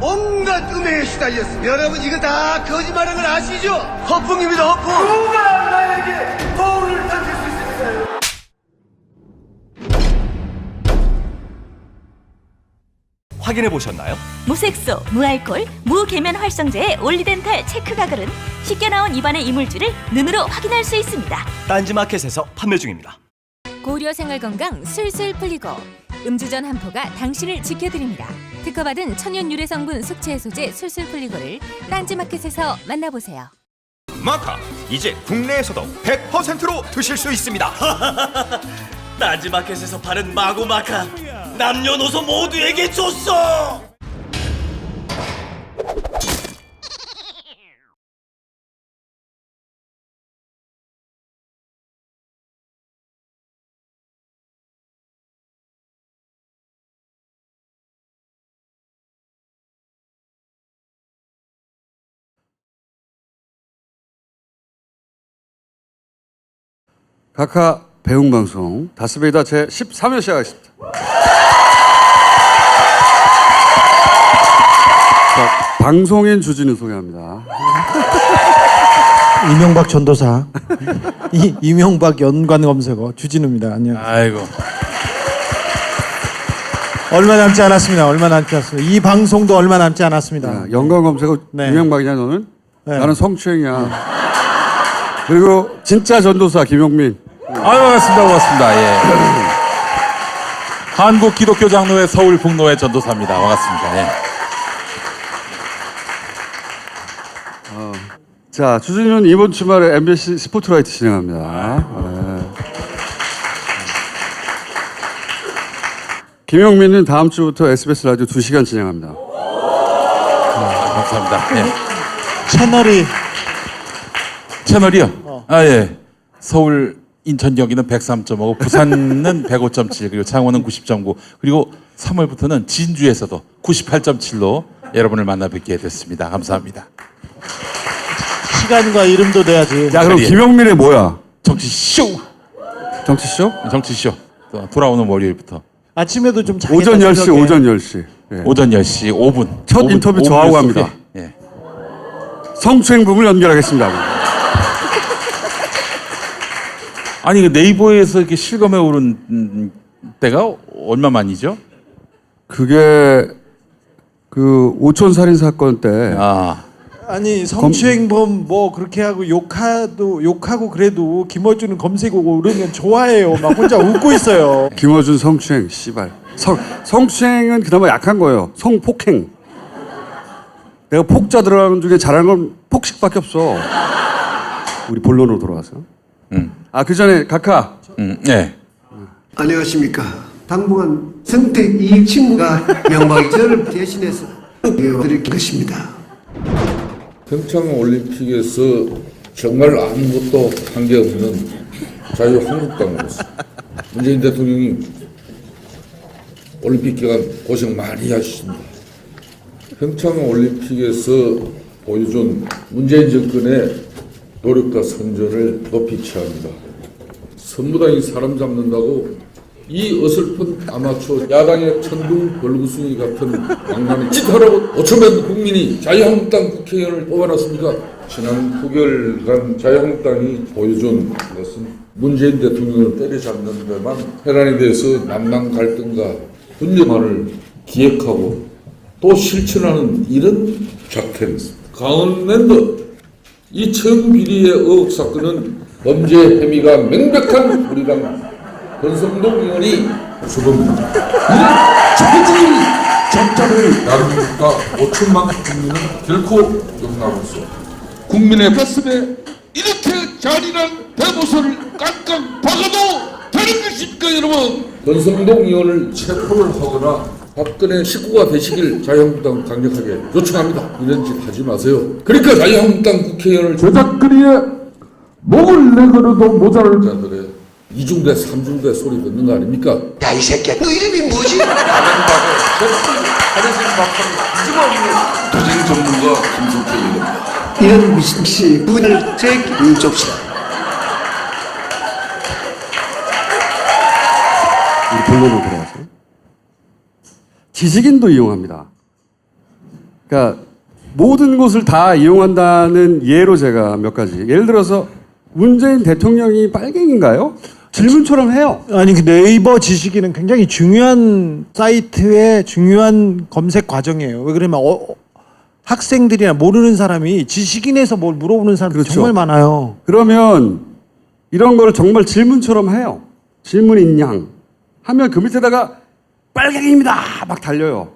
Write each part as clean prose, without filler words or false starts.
온갖 음해에 시달렸습니다. 여러분 이거 다 거짓말인 걸 아시죠? 허풍입니다, 허풍. 누가 나에게 거울을 던질 수 있습니까? 확인해 보셨나요? 무색소, 무알콜, 무계면 활성제의 올리덴탈 체크 가글은 쉽게 나온 입안의 이물질을 눈으로 확인할 수 있습니다. 딴지마켓에서 판매 중입니다. 고려 생활건강 술술 풀리고 음주전 한포가 당신을 지켜드립니다. 특허받은 천연 유래 성분 숙취 해소제 술술 풀리고를 딴지마켓에서 만나보세요. 마카 이제 국내에서도 100%로 드실 수 있습니다. 딴지마켓에서 파는 마구마카 남녀노소 모두에게 줬어. 카카 배웅방송 다스베이다 제 13회 시작하겠습니다. 자, 방송인 주진우 소개합니다. 이명박 전도사 이명박 연관 검색어 주진우입니다. 안녕하세요. 아이고. 얼마 남지 않았습니다. 얼마 남지 않았습니다. 이 방송도 얼마 남지 않았습니다. 연관 검색어 네. 이명박이냐 너는? 네. 나는 성추행이야. 그리고 진짜 전도사 김용민. 아유, 반갑습니다. 예. 한국 기독교 장로회 서울 북노회 전도사입니다. 반갑습니다. 예. 자, 주진우는 이번 주말에 MBC 스포트라이트 진행합니다. 네. 김용민은 다음 주부터 SBS 라디오 2시간 진행합니다. 감사합니다. 예. 채널이요? 아, 예. 서울 인천 경기는 103.5, 부산은 105.7, 그리고 창원은 90.9, 그리고 3월부터는 진주에서도 98.7로 여러분을 만나 뵙게 됐습니다. 감사합니다. 시간과 이름도 내야지. 야, 그럼 김용민의 뭐야? 정치쇼! 정치쇼? 정치쇼. 돌아오는 월요일부터. 아침에도 좀 자겠다. 오전 10시, 새벽에. 오전 10시. 예. 오전 10시 5분. 첫 5분, 인터뷰 5분 저하고 뉴스 합니다. 후에. 예. 성추행 부분을 연결하겠습니다. 아니, 그 네이버에서 이렇게 실검에 오른 때가 얼마 만이죠? 그게 그 오촌 살인 사건 때 아니 성추행범 뭐 그렇게 하고 욕하고 그래도 김어준은 검색 오르면 좋아해요. 막 혼자 웃고 있어요. 김어준 성추행 씨발. 성추행은 그나마 약한 거예요. 성폭행. 내가 폭자 들어가는 중에 잘하는 건 폭식밖에 없어. 우리 본론으로 돌아가서. 그 전에 카카. 네. 안녕하십니까. 당분간 선택 이 친구가 명박이 저를 대신해서 드릴 것입니다. 평창올림픽에서 정말 아무것도 한 게 없는 자유한국당으로서 문재인 대통령이 올림픽 기간 고생 많이 하셨습니다. 평창올림픽에서 보여준 문재인 정권의 노력과 선전을 높이 취합니다. 선무당이 사람 잡는다고 이 어설픈 아마추어 야당의 천둥 벌구숭이 같은 망나니 짓하라고 5천만 국민이 자유한국당 국회의원을 뽑아놨습니까? 지난 9개월간 자유한국당이 보여준 것은 문재인 대통령을 때려잡는 데만 해란에 대해서 남남 갈등과 분열만을 기획하고 또 실천하는 이런 작태입니다. 강원랜드 이 처음비리의 의혹 사건은 범죄 혐의가 명백한 우리 당 권성동 의원이 주범입니다. 이런 적극적인 적자를 대한민국과 5천만 국민은 결코 용납할 수 없습니다. 국민의 가슴에 이렇게 잔인한 대모서를 깡깡 박아도 되는 것입니까, 여러분? 권성동 의원을 체포를 하거나 박근혜 식구가 되시길 자유한국당 강력하게 요청합니다. 이런 짓 하지 마세요. 그러니까 자유한국당 국회의원을 조작거리에 목을 내걸어도 모자랄 자들의 이중대 삼중대 소리 듣는 거 아닙니까? 야, 이 새끼야. 너 이름이 뭐지? 도쟁 전문가 김성태 의원입니다. 이런 미신씨 분을 새끼 줍시다. 우리 본론으로 돌아가서. 지식인도 이용합니다. 그러니까 모든 곳을 다 이용한다는 예로 제가 몇 가지. 예를 들어서 문재인 대통령이 빨갱인가요? 질문처럼 해요. 아니 그 네이버 지식인은 굉장히 중요한 사이트의 중요한 검색 과정이에요. 왜 그러면 학생들이나 모르는 사람이 지식인에서 뭘 물어보는 사람이 그렇죠. 정말 많아요. 그러면 이런 걸 정말 질문처럼 해요. 질문인 양 하면 그 밑에다가 빨갱이입니다 막 달려요.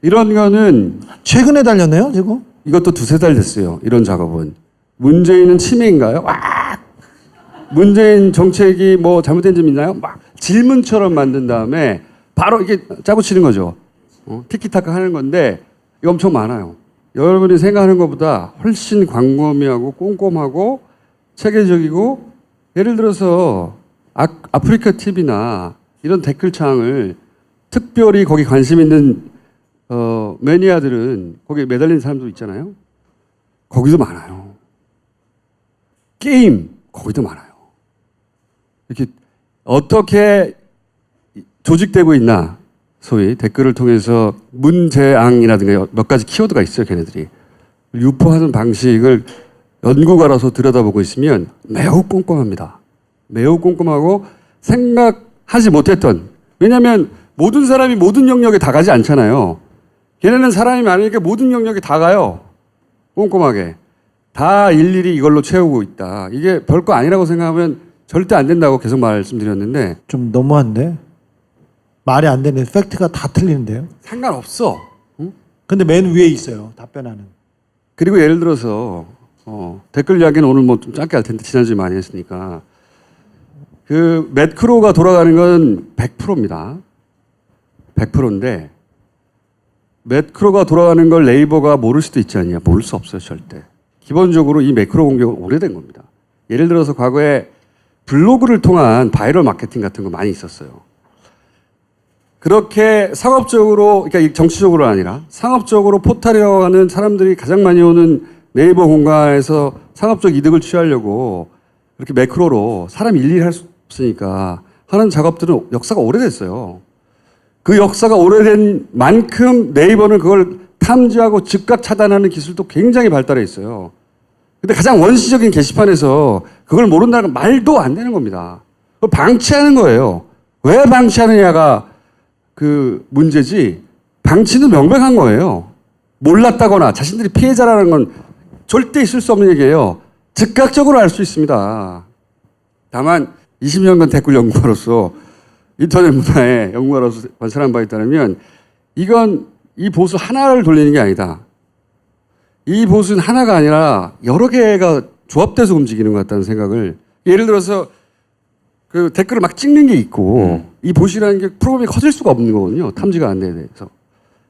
이런 거는 최근에 달렸네요, 지금. 이것도 두세 달 됐어요. 이런 작업은. 문재인은 치매인가요? 와! 문재인 정책이 뭐 잘못된 점 있나요? 막 질문처럼 만든 다음에 바로 이게 짜고 치는 거죠. 티키타카 하는 건데 이거 엄청 많아요. 여러분이 생각하는 것보다 훨씬 광범위하고 꼼꼼하고 체계적이고 예를 들어서 아프리카 TV나 이런 댓글창을 특별히 거기 관심 있는 매니아들은 거기에 매달린 사람도 있잖아요. 거기도 많아요. 게임 거기도 많아요. 이렇게 어떻게 조직되고 있나 소위 댓글을 통해서 문재앙이라든가 몇 가지 키워드가 있어요. 걔네들이. 유포하는 방식을 연구가라서 들여다보고 있으면 매우 꼼꼼합니다. 매우 꼼꼼하고 생각하지 못했던 왜냐하면 모든 사람이 모든 영역에 다 가지 않잖아요. 걔네는 사람이 많으니까 모든 영역에 다 가요. 꼼꼼하게. 다 일일이 이걸로 채우고 있다. 이게 별거 아니라고 생각하면 절대 안 된다고 계속 말씀드렸는데 좀 너무한데 말이 안 되는 팩트가 다 틀리는데요. 상관없어. 응? 근데 맨 위에 있어요. 답변하는. 그리고 예를 들어서 댓글 이야기는 오늘 뭐 좀 짧게 할 텐데 지난주에 많이 했으니까 그 매크로가 돌아가는 건 100%입니다. 100%인데 매크로가 돌아가는 걸 네이버가 모를 수도 있지 않냐. 모를 수 없어요. 절대. 기본적으로 이 매크로 공격은 오래된 겁니다. 예를 들어서 과거에 블로그를 통한 바이럴 마케팅 같은 거 많이 있었어요. 그렇게 상업적으로, 그러니까 정치적으로 아니라 상업적으로 포탈이라고 하는 사람들이 가장 많이 오는 네이버 공간에서 상업적 이득을 취하려고 그렇게 매크로로 사람 일일이 할 수 없으니까 하는 작업들은 역사가 오래됐어요. 그 역사가 오래된 만큼 네이버는 그걸 탐지하고 즉각 차단하는 기술도 굉장히 발달해 있어요. 근데 가장 원시적인 게시판에서 그걸 모른다는 건 말도 안 되는 겁니다. 그걸 방치하는 거예요. 왜 방치하느냐가 그 문제지 방치는 명백한 거예요. 몰랐다거나 자신들이 피해자라는 건 절대 있을 수 없는 얘기예요. 즉각적으로 알 수 있습니다. 다만 20년간 댓글 연구가로서 인터넷 문화의 연구가로서 관찰한 바에 따르면 이건 이 보수 하나를 돌리는 게 아니다. 이 보수는 하나가 아니라 여러 개가 조합돼서 움직이는 것 같다는 생각을 예를 들어서 그 댓글을 막 찍는 게 있고 이 보시라는 게 프로그램이 커질 수가 없는 거거든요. 탐지가 안 돼서.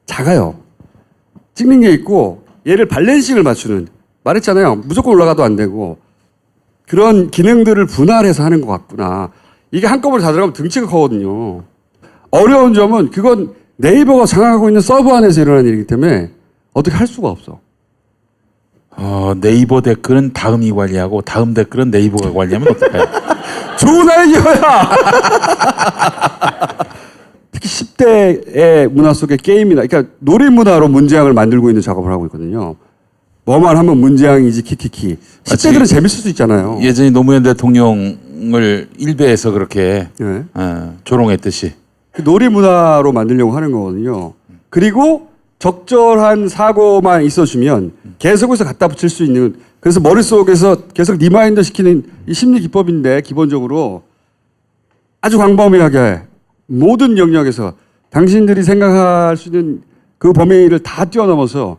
작아요. 찍는 게 있고 얘를 밸런싱을 맞추는 말했잖아요. 무조건 올라가도 안 되고 그런 기능들을 분할해서 하는 것 같구나. 이게 한꺼번에 다 들어가면 등치가 커거든요. 어려운 점은 그건 네이버가 장악하고 있는 서버 안에서 일어나는 일이기 때문에 어떻게 할 수가 없어. 네이버 댓글은 다음이 관리하고 다음 댓글은 네이버가 관리하면 어떨까요? 좋은 아이디어야! 특히 10대의 문화 속의 게임이나, 그러니까 놀이 문화로 문재앙을 만들고 있는 작업을 하고 있거든요. 뭐만 하면 문재앙이지 키키키. 10대들은 재밌을 수 있잖아요. 예전에 노무현 대통령을 일베에서 그렇게 네. 조롱했듯이. 그 놀이 문화로 만들려고 하는 거거든요. 그리고 적절한 사고만 있어주면 계속해서 갖다 붙일 수 있는 그래서 머릿속에서 계속 리마인더 시키는 이 심리 기법인데 기본적으로 아주 광범위하게 모든 영역에서 당신들이 생각할 수 있는 그 범위를 다 뛰어넘어서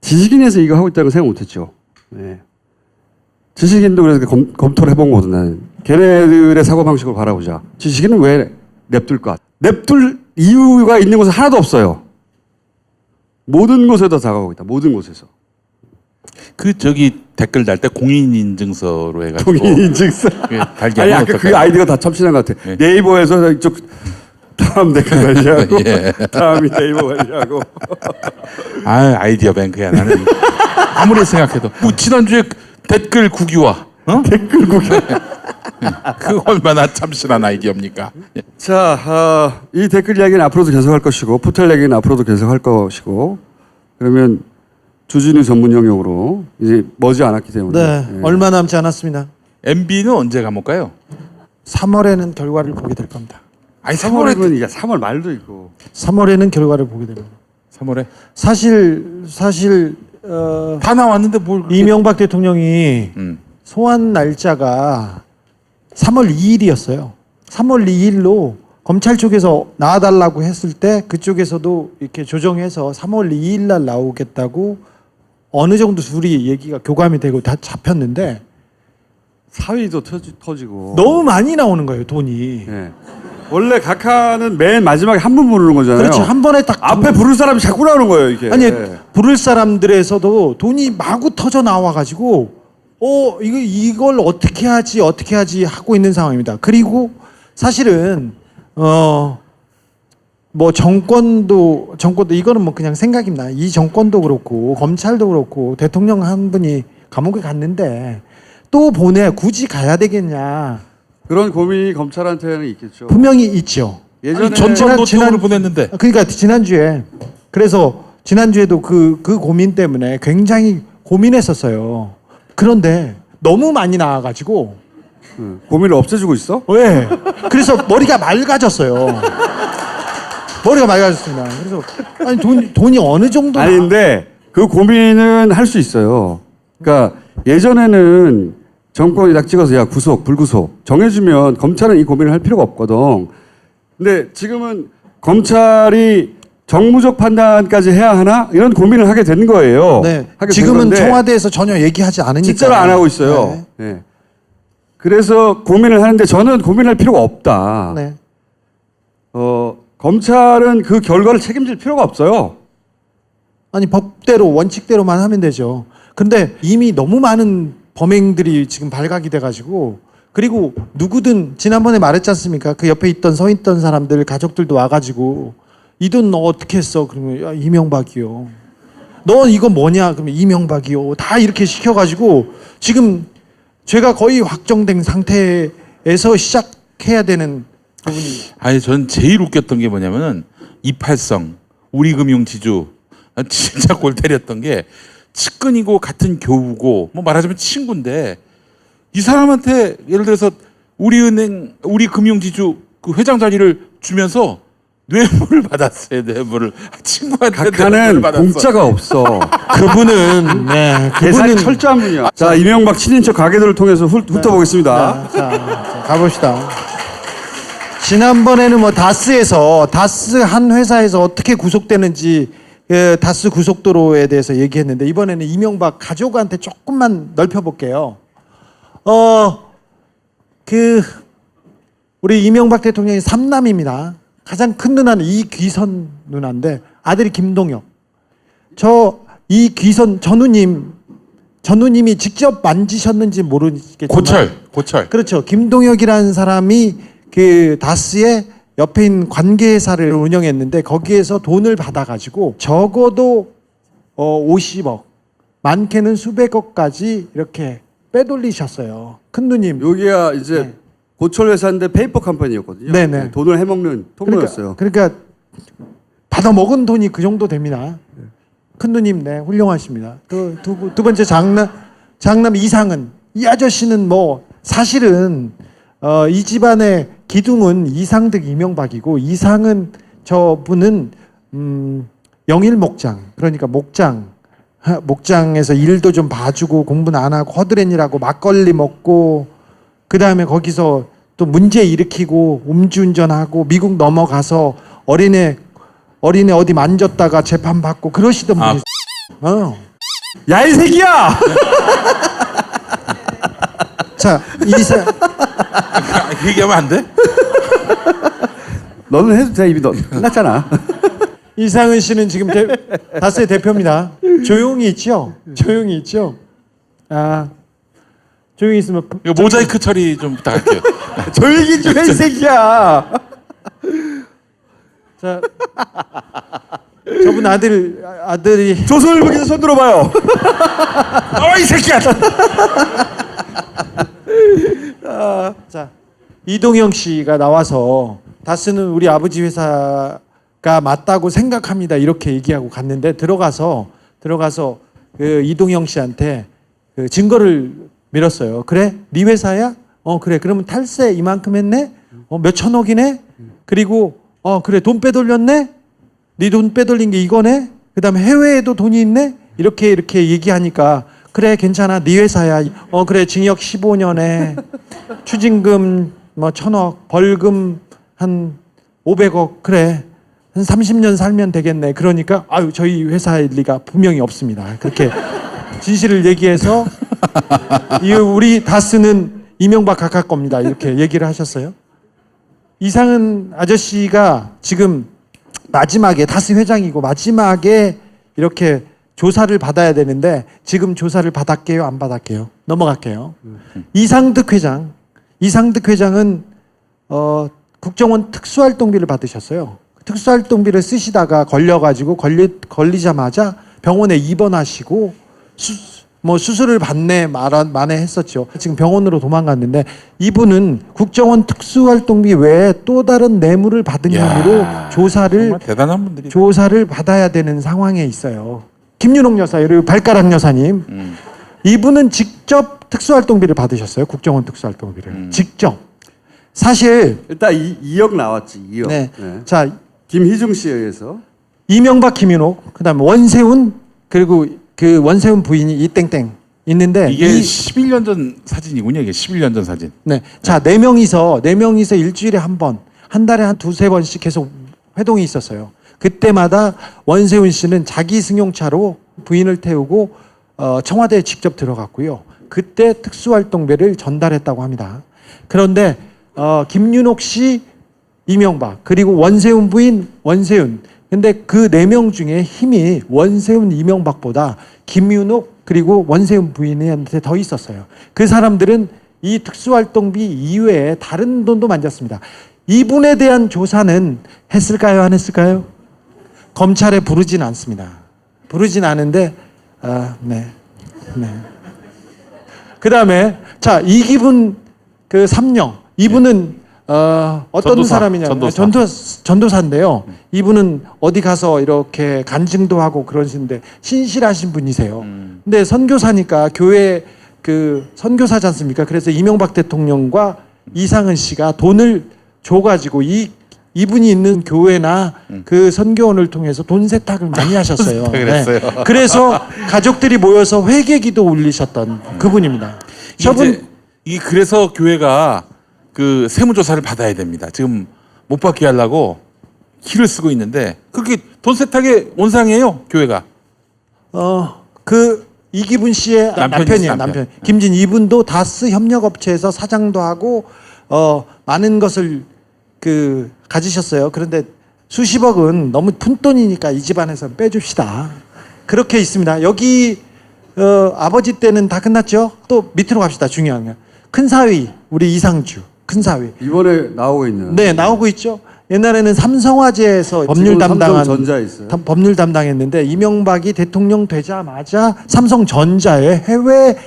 지식인에서 이거 하고 있다는 생각 못했죠. 네. 지식인도 그래서 검토를 해본 거거든 나는. 걔네들의 사고방식을 바라보자. 지식인은 왜 냅둘까? 냅둘 이유가 있는 곳은 하나도 없어요. 모든 곳에다 다가오고 있다. 모든 곳에서. 그 저기 댓글 달 때 공인인증서로 해가지고 공인인증서. 달게 아니 하면 아까 그 어떨까요? 아이디어가 다 참신한 것 같아. 네. 네이버에서 이쪽 다음 댓글 관리하고 예. 다음이 네이버 관리하고. 아이디어 뱅크야 나는. 아무리 생각해도 뭐 지난주에 댓글 국유화. 댓글 구경. 그 얼마나 참신한 아이디어입니까? 자, 이 댓글 이야기는 앞으로도 계속할 것이고 포털 이야기는 앞으로도 계속할 것이고 그러면 주진우 전문 영역으로 이제 머지 않았기 때문에. 네, 예. 얼마 남지 않았습니다. MB는 언제 감옥 가요? 3월에는 결과를 보게 될 겁니다. 아니 3월이면 이제 3월 말도 있고. 3월에는 결과를 보게 됩니다. 3월에 사실 다 나왔는데 뭘 그렇게- 이명박 대통령이 음. 소환 날짜가 3월 2일이었어요. 3월 2일로 검찰 쪽에서 나와달라고 했을 때 그쪽에서도 이렇게 조정해서 3월 2일 날 나오겠다고 어느 정도 둘이 얘기가 교감이 되고 다 잡혔는데 사위도 터지고. 너무 많이 나오는 거예요, 돈이. 예. 원래 각하는 맨 마지막에 한 번 부르는 거잖아요. 그렇지, 한 번에 딱 앞에 부를 사람이 자꾸 나오는 거예요, 이게. 아니 부를 사람들에서도 돈이 마구 터져 나와가지고 이걸 어떻게 하지 하고 있는 상황입니다. 그리고 사실은 뭐 정권도 이거는 뭐 그냥 생각입니다. 이 정권도 그렇고 검찰도 그렇고 대통령 한 분이 감옥에 갔는데 또 굳이 가야 되겠냐 그런 고민이 검찰한테는 있겠죠. 분명히 있죠. 예전에 전전도 쪽으로 보냈는데 그러니까 지난주에도 그 고민 때문에 굉장히 고민했었어요. 그런데 너무 많이 나와가지고 고민을 없애주고 있어? 왜? 그래서 머리가 맑아졌어요. 머리가 맑아졌습니다. 그래서 아니 돈이 어느 정도 아니 근데 그 고민은 할 수 있어요. 그러니까 예전에는 정권이 딱 찍어서 야 구속 불구속 정해주면 검찰은 이 고민을 할 필요가 없거든. 근데 지금은 검찰이 정무적 판단까지 해야 하나 이런 고민을 하게 된 거예요. 네. 하게 지금은 된 건데 청와대에서 전혀 얘기하지 않으니까 진짜로 안 하고 있어요. 네. 네. 그래서 고민을 하는데 저는 고민할 필요가 없다. 네. 검찰은 그 결과를 책임질 필요가 없어요. 아니 법대로 원칙대로만 하면 되죠. 근데 이미 너무 많은 범행들이 지금 발각이 돼가지고 그리고 누구든 지난번에 말했지 않습니까? 그 옆에 서 있던 사람들 가족들도 와가지고 이 돈 너 어떻게 했어? 그러면 야, 이명박이요. 너 이거 뭐냐? 그러면 이명박이요. 다 이렇게 시켜가지고 지금 죄가 거의 확정된 상태에서 시작해야 되는 부분이. 아니 전 제일 웃겼던 게 뭐냐면은 이팔성 우리금융지주 진짜 골 때렸던 게 측근이고 같은 교우고 뭐 말하자면 친구인데 이 사람한테 예를 들어서 우리은행 우리금융지주 그 회장 자리를 주면서 뇌물을 받았어요. 뇌물을 친구한테 각하는 뇌물을 받았어. 공짜가 없어. 그분은 계산이 철저한 분이야. 자 이명박 친인척 가게들을 통해서 훑어보겠습니다. 자, 가봅시다. 지난번에는 뭐 다스 한 회사에서 어떻게 구속되는지 다스 고속도로에 대해서 얘기했는데 이번에는 이명박 가족한테 조금만 넓혀볼게요. 우리 이명박 대통령이 3남입니다. 가장 큰 누나는 이귀선 누나인데 아들이 김동혁. 이귀선 전우님이 직접 만지셨는지 모르겠지만 고철. 그렇죠. 김동혁이라는 사람이 그 다스의 옆에 있는 관계사를 운영했는데 거기에서 돈을 받아가지고 적어도 50억, 많게는 수백억까지 이렇게 빼돌리셨어요. 큰 누님. 여기가 이제 고철 회사인데 페이퍼 컴퍼니였거든요. 네네. 돈을 해먹는 통로였어요. 그러니까 받아 먹은 돈이 그 정도 됩니다. 큰 누님, 네, 훌륭하십니다. 두 번째 장남 이상은 이 아저씨는 뭐 사실은 이 집안의 기둥은 이상득 이명박이고 이상은 저분은 영일 목장 그러니까 목장에서 일도 좀 봐주고 공부는 안 하고 허드렛일하고 막걸리 먹고 그 다음에 거기서 또 문제 일으키고 음주운전하고 미국 넘어가서 어린애 어디 만졌다가 재판 받고 그러시던 분이. 야 이 새끼야! 자 그 얘기하면 안 돼? 너는 해도 돼 이미 너 끝났잖아. 이상은 씨는 지금 다스의 대표입니다. 조용히 있죠? 조용히 있으면 이거 모자이크 처리 좀 부탁할게요. 조용히 좀 해 이 새끼야. 자, 저분 아들이 조선일보기자 손 들어봐요. 이 새끼야. 자 이동영 씨가 나와서 다스는 우리 아버지 회사 맞다고 생각합니다. 이렇게 얘기하고 갔는데 들어가서 그 이동영 씨한테 그 증거를 밀었어요. 그래? 네 회사야? 그래. 그러면 탈세 이만큼 했네? 몇 천억이네? 그리고 그래. 돈 빼돌렸네? 네 돈 빼돌린 게 이거네? 그다음에 해외에도 돈이 있네? 이렇게 얘기하니까 그래 괜찮아. 네 회사야. 그래. 징역 15년에 추징금 뭐 1,000억, 벌금 한 500억. 그래. 한 30년 살면 되겠네. 그러니까 아유 저희 회사일 리가 분명히 없습니다. 그렇게 진실을 얘기해서 우리 다스는 이명박 각하 겁니다. 이렇게 얘기를 하셨어요. 이상은 아저씨가 지금 마지막에 다스 회장이고 마지막에 이렇게 조사를 받아야 되는데 지금 조사를 받았게요? 안 받았게요? 넘어갈게요. 이상득 회장은 국정원 특수활동비를 받으셨어요. 특수활동비를 쓰시다가 걸려가지고 걸리자마자 병원에 입원하시고 수술을 받네 만에 했었죠. 지금 병원으로 도망갔는데 이분은 국정원 특수활동비 외에 또 다른 뇌물을 받은 혐의로 정말 대단한 분들이 조사를 받아야 되는 상황에 있어요. 김윤옥 여사 그리고 발가락 여사님 이분은 직접 특수활동비를 받으셨어요. 국정원 특수활동비를 직접. 사실 일단 2억 나왔지. 2억. 네. 네. 자 김희중 씨에 의해서 이명박, 김윤옥, 그다음에 원세훈 그리고 그 원세훈 부인이 이땡땡 있는데 이게 11년 전 사진이군요. 이게 11년 전 사진. 네. 자, 네 명이서 일주일에 한 번, 한 달에 한 두세 번씩 계속 회동이 있었어요. 그때마다 원세훈 씨는 자기 승용차로 부인을 태우고 청와대에 직접 들어갔고요. 그때 특수활동비를 전달했다고 합니다. 그런데 김윤옥 씨, 이명박 그리고 원세훈 부인 원세훈. 근데 그 네 명 중에 힘이 원세훈, 이명박보다 김윤옥 그리고 원세훈 부인한테 더 있었어요. 그 사람들은 이 특수활동비 이외에 다른 돈도 만졌습니다. 이분에 대한 조사는 했을까요? 안 했을까요? 검찰에 부르진 않습니다. 부르진 않은데 네. 그 다음에 자 이기분 그 삼령 이분은 어떤 전도사, 사람이냐면 전도사인데요. 이분은 어디 가서 이렇게 간증도 하고 그러시는데 신실하신 분이세요. 근데 선교사니까 교회 그 선교사지 않습니까? 그래서 이명박 대통령과 이상은 씨가 돈을 줘가지고 이분이 있는 교회나 그 선교원을 통해서 돈 세탁을 많이 하셨어요. 그랬어요. 네. 그래서 가족들이 모여서 회개기도 올리셨던 그분입니다. 저분 그래서 교회가 그 세무조사를 받아야 됩니다. 지금 못 받게 하려고 키를 쓰고 있는데 그렇게 돈 세탁의 원상이에요. 교회가. 그 이기분 씨의 남편이에요. 남편. 김진 이분도 다스 협력업체에서 사장도 하고 많은 것을 그 가지셨어요. 그런데 수십억은 너무 푼돈이니까 이 집안에서 빼줍시다. 그렇게 있습니다. 여기 아버지 때는 다 끝났죠. 또 밑으로 갑시다. 중요한 거. 큰 사위 우리 이상주 큰 사위 이번에 나오고 있는. 네 나오고 있죠. 옛날에는 삼성화재에서 법률 담당한 삼성전자 있어요. 법률 담당했는데 이명박이 대통령 되자마자 삼성전자의 해외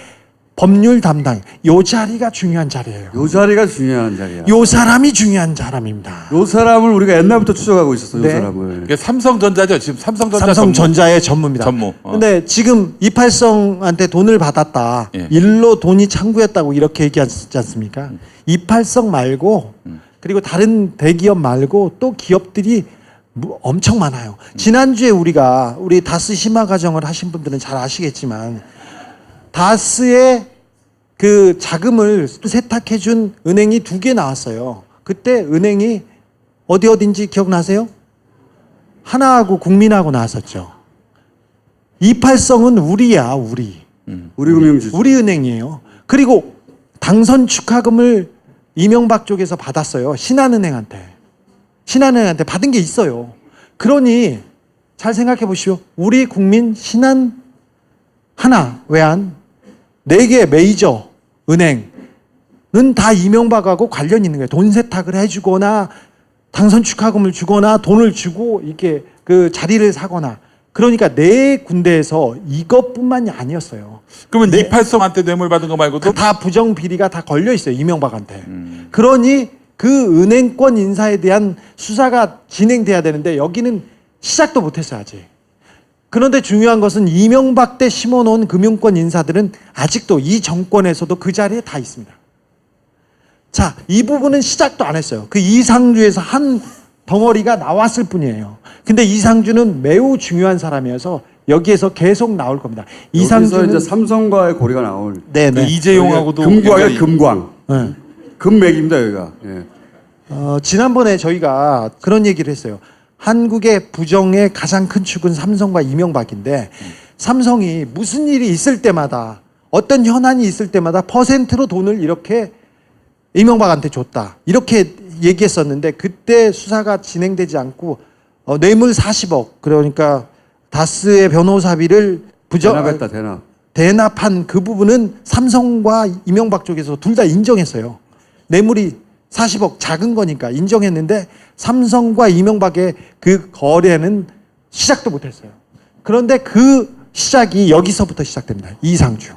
법률 담당. 요 자리가 중요한 자리예요. 요 자리가 중요한 자리야. 요 사람이 중요한 사람입니다. 요 사람을 우리가 옛날부터 추적하고 있었어요. 요 네. 사람을. 이게 삼성전자죠. 지금 삼성전자의 전무입니다. 전무. 근데 지금 이팔성한테 돈을 받았다. 예. 일로 돈이 창구였다고 이렇게 얘기하지 않습니까? 이팔성 말고 그리고 다른 대기업 말고 또 기업들이 엄청 많아요. 지난주에 우리 다스 심화 과정을 하신 분들은 잘 아시겠지만 다스의 그 자금을 세탁해준 은행이 2개 나왔어요. 그때 은행이 어딘지 기억나세요? 하나하고 국민하고 나왔었죠. 이팔성은 우리야, 우리. 우리금융지주. 우리 은행이에요. 그리고 당선 축하금을 이명박 쪽에서 받았어요. 신한은행한테 받은 게 있어요. 그러니 잘 생각해 보시오. 우리 국민 신한 하나 외환 4개 메이저 은행은 다 이명박하고 관련이 있는 거예요. 돈 세탁을 해주거나 당선 축하금을 주거나 돈을 주고 이렇게 그 자리를 사거나. 그러니까 4군데에서 이것뿐만이 아니었어요. 그러면 이팔성한테 뇌물 받은 거 말고도 다 부정 비리가 다 걸려 있어요. 이명박한테. 그러니 그 은행권 인사에 대한 수사가 진행돼야 되는데 여기는 시작도 못했어요 아직. 그런데 중요한 것은 이명박 때 심어놓은 금융권 인사들은 아직도 이 정권에서도 그 자리에 다 있습니다. 자, 이 부분은 시작도 안 했어요. 그 이상주에서 한 덩어리가 나왔을 뿐이에요. 근데 이상주는 매우 중요한 사람이어서 여기에서 계속 나올 겁니다. 여기서 이상주는 이제 삼성과의 고리가 나올. 네네. 이재용하고도 금광이에요, 연관이- 금광. 네. 금맥입니다 여기가. 예. 지난번에 저희가 그런 얘기를 했어요. 한국의 부정의 가장 큰 축은 삼성과 이명박인데 삼성이 무슨 일이 있을 때마다 어떤 현안이 있을 때마다 퍼센트로 돈을 이렇게 이명박한테 줬다. 이렇게 얘기했었는데 그때 수사가 진행되지 않고 뇌물 40억 그러니까 다스의 변호사비를 대납했다 대납. 대납한 그 부분은 삼성과 이명박 쪽에서 둘 다 인정했어요. 뇌물이 40억 작은 거니까 인정했는데 삼성과 이명박의 그 거래는 시작도 못했어요. 그런데 그 시작이 여기서부터 시작됩니다. 이상주.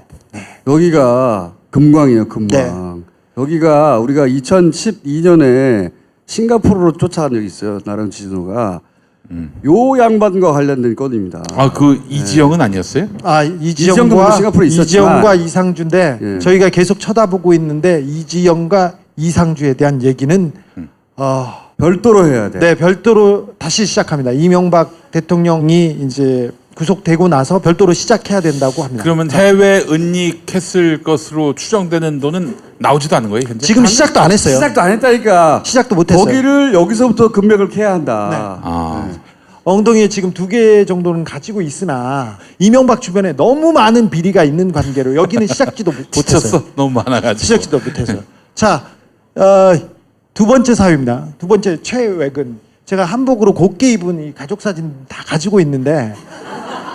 여기가 금광이에요 금광. 여기가 우리가 2012년에 싱가포르로 쫓아간 적이 있어요. 나름 지진호가. 요 양반과 관련된 건입니다. 아, 그 이지영은 아니었어요? 이지영도 물론 싱가포르에 있었지만. 이지영과 이상주인데 예. 저희가 계속 쳐다보고 있는데 이지영과 이상주에 대한 얘기는 별도로 해야 돼. 네, 별도로 다시 시작합니다. 이명박 대통령이 이제 구속되고 나서 별도로 시작해야 된다고 합니다. 그러면 해외 은닉했을 것으로 추정되는 돈은 나오지도 않은 거예요, 현재? 지금 시작도 안 했어요. 시작도 안 했다니까. 시작도 못 했어요. 거기를 여기서부터 금맥을 캐야 한다. 아. 엉덩이에 지금 2개 정도는 가지고 있으나 이명박 주변에 너무 많은 비리가 있는 관계로 여기는 시작지도 못했어요. 지쳤어. 너무 많아가지고. 시작지도 못했어요. 자, 두 번째 사유입니다. 두 번째 최외근. 제가 한복으로 곱게 입은 이 가족 사진 다 가지고 있는데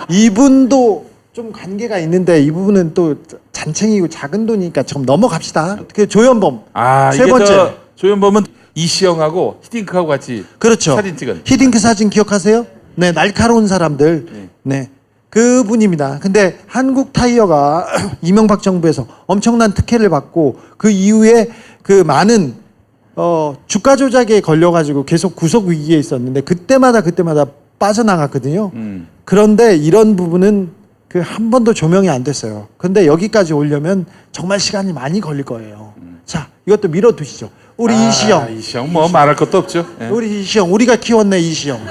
이분도 좀 관계가 있는데 이 부분은 또 잔챙이고 작은 돈이니까 좀 넘어갑시다. 그 조현범. 아, 세 이게 번째. 저 조현범은 이시영하고 히딩크하고 같이 그렇죠. 사진 찍은. 히딩크 사진 기억하세요? 네, 날카로운 사람들. 네. 그분입니다. 근데 한국 타이어가 이명박 정부에서 엄청난 특혜를 받고 그 이후에 그 많은 주가 조작에 걸려가지고 계속 구속 위기에 있었는데 그때마다 빠져나갔거든요. 그런데 이런 부분은 그 한 번도 조명이 안 됐어요. 근데 여기까지 오려면 정말 시간이 많이 걸릴 거예요. 자, 이것도 밀어두시죠. 우리 이시영. 이시영 뭐 말할 것도 없죠. 예. 우리 이시영. 우리가 키웠네 이시영.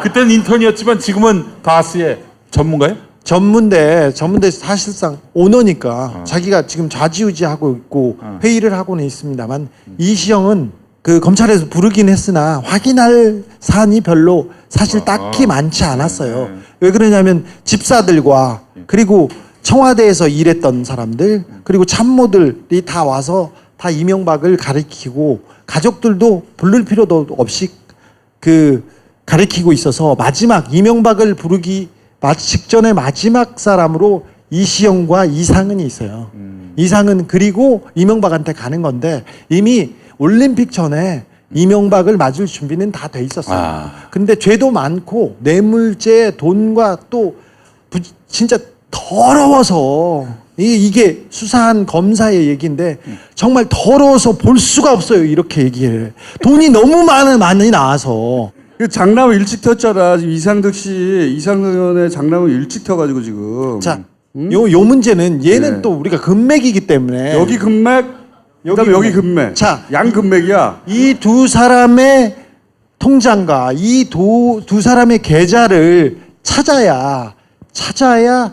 그때는 인턴이었지만 지금은 다스의 전문가예요? 전문대 사실상 오너니까 자기가 지금 좌지우지하고 있고 회의를 하고는 있습니다만 이시영은 그 검찰에서 부르긴 했으나 확인할 사안이 별로 사실 딱히 많지 않았어요. 왜 그러냐면 집사들과 그리고 청와대에서 일했던 사람들 그리고 참모들이 다 와서 다 이명박을 가리키고 가족들도 부를 필요도 없이 그 가리키고 있어서 마지막 이명박을 부르기 직전에 마지막 사람으로 이시영과 이상은이 있어요. 이상은 그리고 이명박한테 가는 건데 이미 올림픽 전에 이명박을 맞을 준비는 다 돼 있었어요. 근데 죄도 많고 뇌물죄 돈과 또 진짜 더러워서 이게 수사한 검사의 얘기인데 정말 더러워서 볼 수가 없어요. 이렇게 얘기해. 돈이 너무 많이 나와서. 그 장남을 일찍 텄잖아. 지금 이상득 의원의 장남을 일찍 텄가지고 지금. 자, 요 문제는 얘는 네. 또 우리가 금맥이기 때문에 여기 금맥, 그다음에 여기 금맥. 자, 양 금맥이야. 이 두 사람의 통장과 이 두 사람의 계좌를 찾아야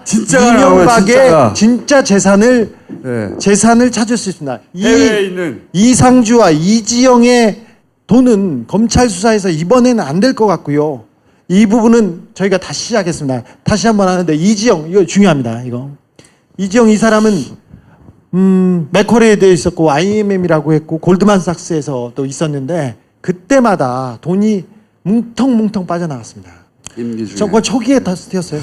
진짜가 이명박의 나와요, 진짜가. 진짜 재산을 네. 찾을 수 있습니다. 해외에 있는 이상주와 이지영의 돈은 검찰 수사에서 이번에는 안 될 것 같고요. 이 부분은 저희가 다시 시작했습니다. 다시 한번 하는데 이지영 이거 중요합니다. 이거 이지영 이 사람은 맥쿼리에 있었고 IMM이라고 했고 골드만삭스에서 또 있었는데 그때마다 돈이 뭉텅뭉텅 빠져나갔습니다. 정권 초기에 다 스티었어요.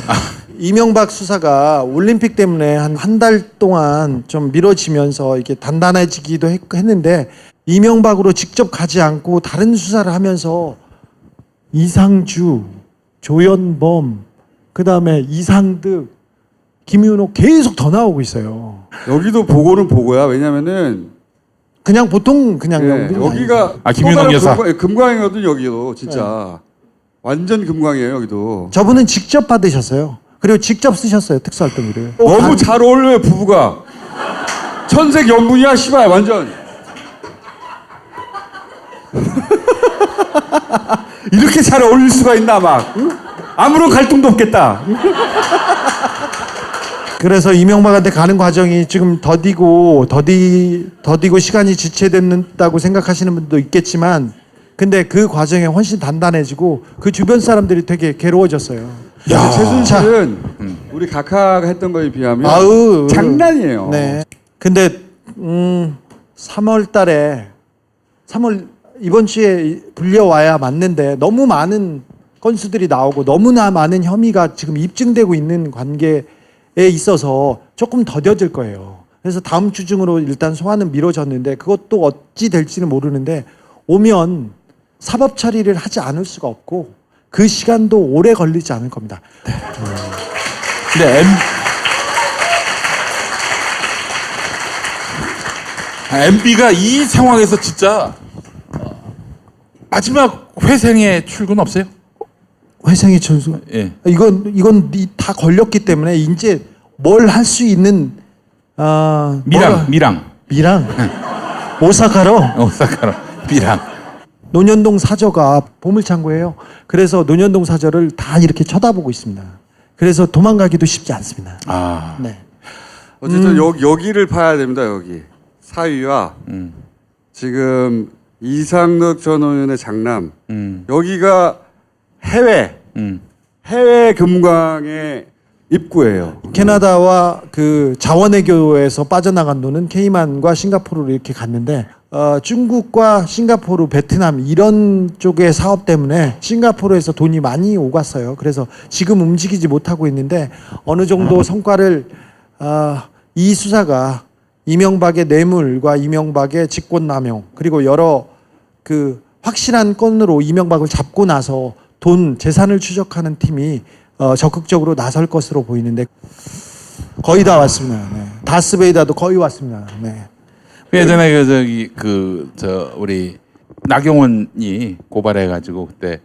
이명박 수사가 올림픽 때문에 한 달 동안 좀 미뤄지면서 이렇게 단단해지기도 했는데 이명박으로 직접 가지 않고 다른 수사를 하면서 이상주, 조현범, 그 다음에 이상득, 김윤호 계속 더 나오고 있어요. 여기도 보고는 보고야. 왜냐면은 그냥 보통 그냥 예, 여기가 김윤옥 여사. 금광이거든 여기도 진짜 완전 금광이에요 여기도. 저분은 직접 받으셨어요. 그리고 직접 쓰셨어요 특수활동비를. 너무 잘 어울려요 부부가. 천색 연분이야 씨발 완전. 이렇게 잘 어울릴 수가 있나 막. 응? 아무런 갈등도 없겠다. 그래서 이명박한테 가는 과정이 지금 더디고 시간이 지체됐다고 생각하시는 분도 있겠지만, 근데 그 과정에 훨씬 단단해지고 그 주변 사람들이 되게 괴로워졌어요. 야, 최순실은 우리 각하가 했던 거에 비하면 장난이에요. 네. 근데 3월 이번 주에 불려와야 맞는데 너무 많은 건수들이 나오고 너무나 많은 혐의가 지금 입증되고 있는 관계에 있어서 조금 더뎌질 거예요. 그래서 다음 주 중으로 일단 소환은 미뤄졌는데 그것도 어찌 될지는 모르는데 오면 사법 처리를 하지 않을 수가 없고 그 시간도 오래 걸리지 않을 겁니다. 근데 MB가 이 상황에서 진짜 마지막 회생의 출근 없어요? 회생의 천수. 예. 이건 다 걸렸기 때문에 이제 뭘 할 수 있는 미랑 오사카로 미랑. 논현동 사저가 보물창고예요. 그래서 논현동 사저를 다 이렇게 쳐다보고 있습니다. 그래서 도망가기도 쉽지 않습니다. 아. 네. 어쨌든 여기를 봐야 됩니다. 여기 사위와 지금 이상덕 전 의원의 장남 여기가 해외 금광의 입구예요. 캐나다와 그 자원외교에서 빠져나간 돈은 케이만과 싱가포르로 이렇게 갔는데 중국과 싱가포르, 베트남 이런 쪽의 사업 때문에 싱가포르에서 돈이 많이 오갔어요. 그래서 지금 움직이지 못하고 있는데 어느 정도 성과를 이 수사가 이명박의 뇌물과 이명박의 직권남용 그리고 여러 그 확실한 건으로 이명박을 잡고 나서 돈 재산을 추적하는 팀이 적극적으로 나설 것으로 보이는데 거의 다 왔습니다. 네. 다스베이다도 거의 왔습니다. 네. 예전에 우리 나경원이 고발해가지고 그때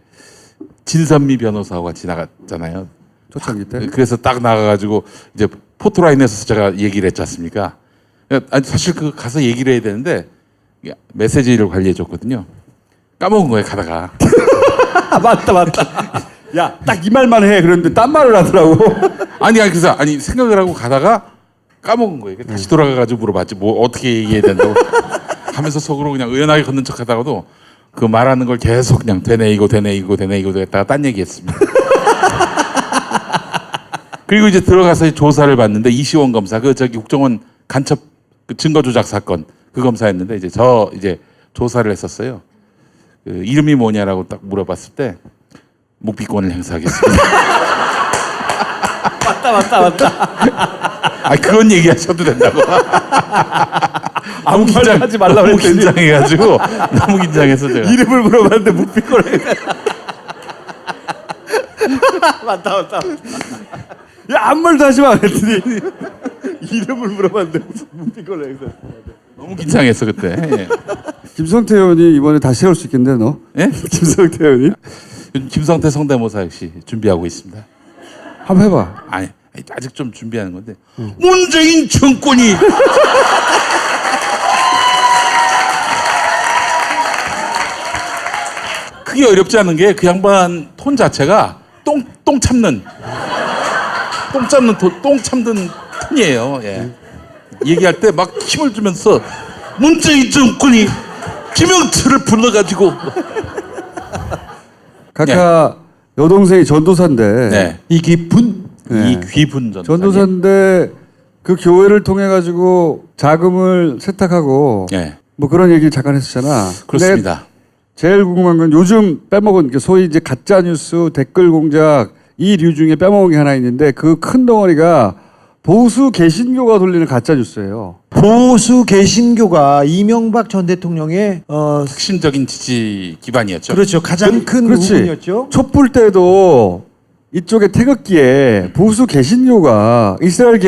진선미 변호사와 같이 나갔잖아요. 초창기 때. 그래서 딱 나가가지고 이제 포토라인에서 제가 얘기를 했지 않습니까? 아니, 사실 그 가서 얘기를 해야 되는데 메시지를 관리해줬거든요. 까먹은 거예요 가다가. 맞다. 야, 딱 이 말만 해. 그런데 딴 말을 하더라고. 그래서 생각을 하고 가다가 까먹은 거예요. 다시 돌아가가지고 물어봤지. 뭐 어떻게 얘기해야 된다고 하면서 속으로 그냥 의연하게 걷는 척하다가도 그 말하는 걸 계속 그냥 되네 이거 했다가 딴 얘기했습니다. 그리고 이제 들어가서 조사를 받는데 이시원 검사 국정원 간첩 증거 조작 사건 그 검사였는데 이제 조사를 했었어요. 그 이름이 뭐냐라고 딱 물어봤을 때 묵비권을 행사하겠습니다. 맞다. 그건 얘기하셔도 된다고. 아무 말 하지 말라고 너무 긴장해가지고 너무 긴장해서 제가 이름을 물어봤는데 묵비권을 맞다. 야, 아무 말도 하지 마 그랬더니 이름을 물어봤는데 무슨 묵비권을 행사. 너무 긴장했어 그때. 예. 김성태 의원이 이번에 다시 해올 수 있겠네 너? 예? 김성태 의원이? 김성태 성대모사 역시 준비하고 있습니다. 한번 해봐. 아직 좀 준비하는 건데 문재인 정권이 크게 어렵지 않은 게 그 양반 톤 자체가 똥 참는 톤이에요. 예. 얘기할 때 막 힘을 주면서 문재인 정권이 김영철을 불러가지고 각하 여동생이 전도사인데 이기분 이귀분 전도사인데 그 교회를 통해 가지고 자금을 세탁하고 뭐 그런 얘기를 잠깐 했었잖아. 그렇습니다. 제일 궁금한 건 요즘 빼먹은 소위 이제 가짜 뉴스 댓글 공작 이 류 중에 빼먹은 게 하나 있는데 그 큰 덩어리가 보수 개신교가 돌리는 가짜 뉴스예요. 보수 개신교가 이명박 전 대통령의 핵심적인 지지 기반이었죠. 그렇죠. 가장 큰 부분이었죠. 촛불 때도 이쪽에 태극기에 보수 개신교가 이스라엘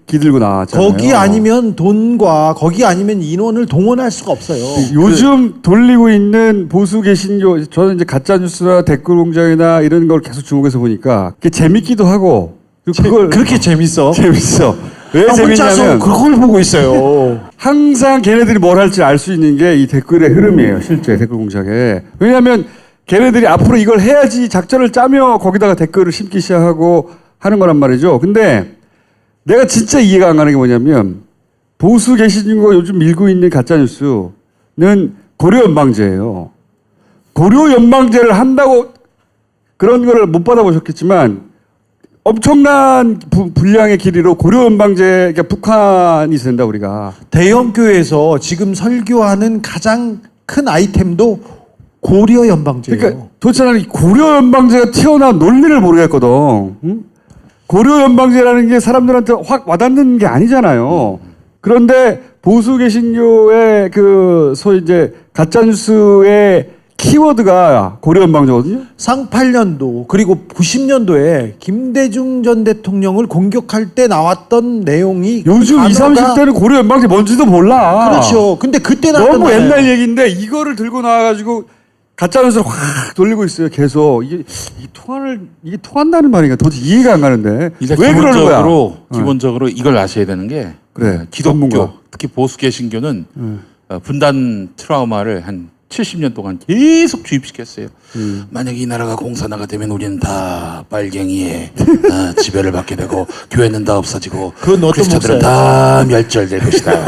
기들고 나왔잖아요. 거기 아니면 돈과 거기 아니면 인원을 동원할 수가 없어요. 요즘 돌리고 있는 보수 개신교, 저는 이제 가짜 뉴스나 댓글 공장이나 이런 걸 계속 주목해서 보니까 그게 재밌기도 하고 그걸 그렇게 재밌어? 재밌어. 왜 혼자서 재밌냐면 그걸 보고 있어요. 항상 걔네들이 뭘 할지 알 수 있는 게 이 댓글의 흐름이에요. 실제 댓글 공작에. 왜냐하면 걔네들이 앞으로 이걸 해야지 작전을 짜며 거기다가 댓글을 심기 시작하고 하는 거란 말이죠. 근데 내가 진짜 이해가 안 가는 게 뭐냐면 보수 개신교가 요즘 밀고 있는 가짜뉴스는 고려연방제예요. 고려연방제를 한다고 그런 거를 못 받아보셨겠지만 엄청난 분량의 길이로 고려연방제, 그러니까 북한이 된다 우리가. 대형 교회에서 지금 설교하는 가장 큰 아이템도 고려 연방제예요. 그러니까 도대체 나는 이 고려연방제가 튀어나온 논리를 모르겠거든. 응? 고려연방제라는 게 사람들한테 확 와닿는 게 아니잖아요. 그런데 보수 개신교의 그 소위 이제 가짜뉴스의 키워드가 고려연방제거든요. 쌍팔년도 그리고 90년도에 김대중 전 대통령을 공격할 때 나왔던 내용이 요즘 그 20, 30대는 고려연방제 뭔지도 몰라. 그렇죠. 근데 그때 나왔던 너무 거예요. 옛날 얘기인데 이거를 들고 나와가지고 가짜뉴스를 확 돌리고 있어요. 계속 이게 통한다는 말인가 도대체 이해가 안 가는데 일단 왜 그러는 거야? 기본적으로 이걸 아셔야 되는 게 그래, 기독교 전문가. 특히 보수 개신교는 분단 트라우마를 한 70년 동안 계속 주입시켰어요. 만약에 이 나라가 공산화가 되면 우리는 다 빨갱이의 지배를 받게 되고 교회는 다 없어지고 그건 어떤 크리스천들은 목사예요? 다 멸절될 것이다.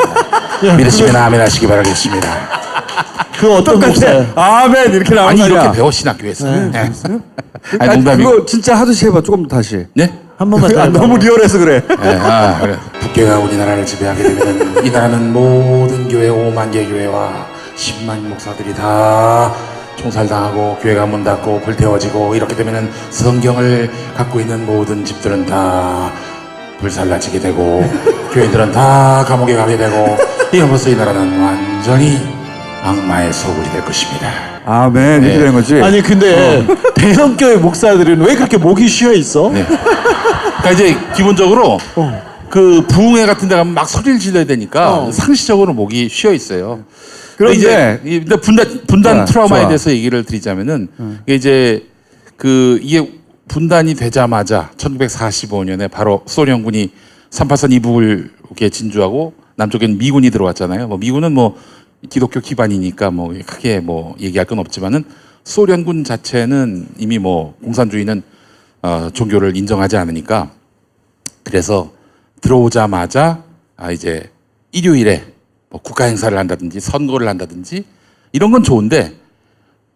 믿으시면 아멘 하시기 바라겠습니다. 그 어떤 목사예요? 아멘 이렇게 나오는 아니 거 아니야? 이렇게 배워 신학교에서. 네. 아니 아니, 농담이고. 그거 진짜 하듯이 해봐. 조금 더 다시. 네? 한 번만 더 아, 해봐. 너무 리얼해서 그래. 네, 그래. 북교회가 우리나라를 지배하게 되면 이 나라는 모든 교회 5만 개 교회와 10만 목사들이 다 총살당하고 교회가 문 닫고 불태워지고 이렇게 되면은 성경을 갖고 있는 모든 집들은 다 불살라지게 되고 교인들은 다 감옥에 가게 되고 이러면서 이 나라는 완전히 악마의 소굴이 될 것입니다. 아멘 이렇게 되는 거지. 아니 근데 대형 교회 목사들은 왜 그렇게 목이 쉬어 있어? 네. 그러니까 이제 기본적으로 그 부흥회 같은 데 가면 막 소리를 질러야 되니까 상시적으로 목이 쉬어 있어요. 그런데 이제 분단 좋아, 트라우마에 좋아. 대해서 얘기를 드리자면은 이게 이게 분단이 되자마자 1945년에 바로 소련군이 383 이북을 이렇게 진주하고 남쪽엔 미군이 들어왔잖아요. 뭐 미군은 뭐 기독교 기반이니까 뭐 크게 뭐 얘기할 건 없지만은 소련군 자체는 이미 뭐 공산주의는 종교를 인정하지 않으니까 그래서 들어오자마자 이제 일요일에 뭐 국가 행사를 한다든지 선거를 한다든지 이런 건 좋은데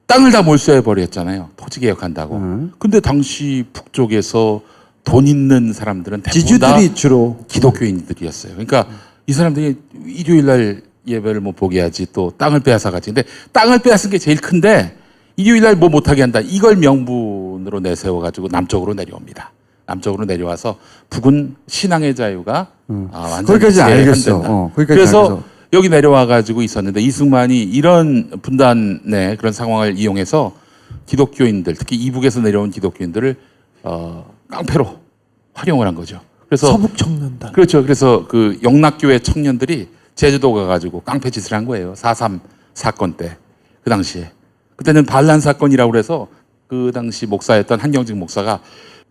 땅을 다 몰수해 버렸잖아요. 토지 개혁한다고. 근데 당시 북쪽에서 돈 있는 사람들은 대부분 다 지주들이 주로 기독교인들이었어요. 그러니까 이 사람들이 일요일 날 예배를 뭐 보게 하지 또 땅을 빼앗아 가지. 근데 땅을 빼앗은 게 제일 큰데 일요일 날 뭐 못하게 한다. 이걸 명분으로 내세워 가지고 남쪽으로 내려옵니다. 남쪽으로 내려와서 북은 신앙의 자유가 완전히 거기까지 알겠어. 제한된다. 거기까지 그래서 알겠어. 여기 내려와 가지고 있었는데 이승만이 이런 분단의 그런 상황을 이용해서 기독교인들 특히 이북에서 내려온 기독교인들을 깡패로 활용을 한 거죠. 그래서 서북 청년단. 그렇죠. 그래서 그 영락교회 청년들이 제주도 가가지고 깡패 짓을 한 거예요. 4.3 사건 때 그 당시에 그때는 반란 사건이라고 그래서 그 당시 목사였던 한경직 목사가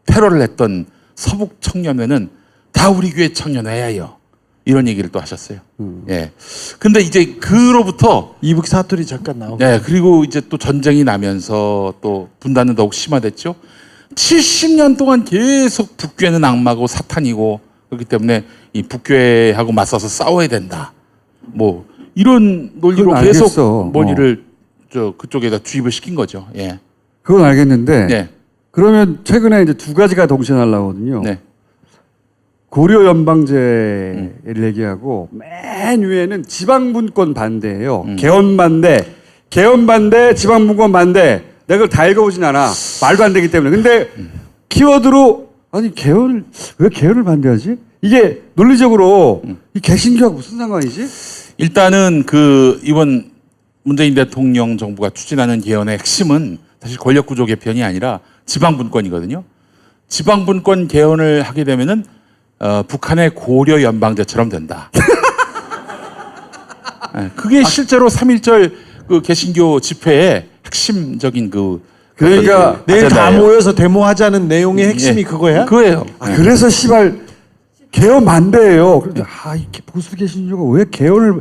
테러를 했던 서북 청년회는 다 우리 교회 청년회예요. 이런 얘기를 또 하셨어요. 예. 근데 이제 그로부터 이북 사투리 잠깐 나오고. 네, 그리고 이제 또 전쟁이 나면서 또 분단은 더욱 심화됐죠. 70년 동안 계속 북교회는 악마고 사탄이고 그렇기 때문에 이 북교회하고 맞서서 싸워야 된다. 뭐 이런 논리로 그건 계속 알겠어. 논리를 그쪽에다 주입을 시킨 거죠. 예. 그건 알겠는데 네. 그러면 최근에 이제 두 가지가 동시에 날라오거든요. 네. 고려연방제를 얘기하고 맨 위에는 지방분권 반대예요. 개헌 반대, 지방분권 반대. 내가 그걸 다 읽어보진 않아. 말도 안 되기 때문에. 근데 키워드로 아니 왜 개헌을 반대하지? 이게 논리적으로 이 개신교하고 무슨 상관이지? 일단은 이번 문재인 대통령 정부가 추진하는 개헌의 핵심은 사실 권력구조 개편이 아니라 지방분권이거든요. 지방분권 개헌을 하게 되면은 북한의 고려 연방제처럼 된다. 예, 그게 실제로 3.1절 그 개신교 집회의 핵심적인 그러니까 내일 다 아젠다예요. 모여서 데모하자는 내용의 핵심이 그거야? 그거예요. 그래서 씨발 개헌 반대예요. 그런데 이렇게 보수 개신교가 왜 개헌을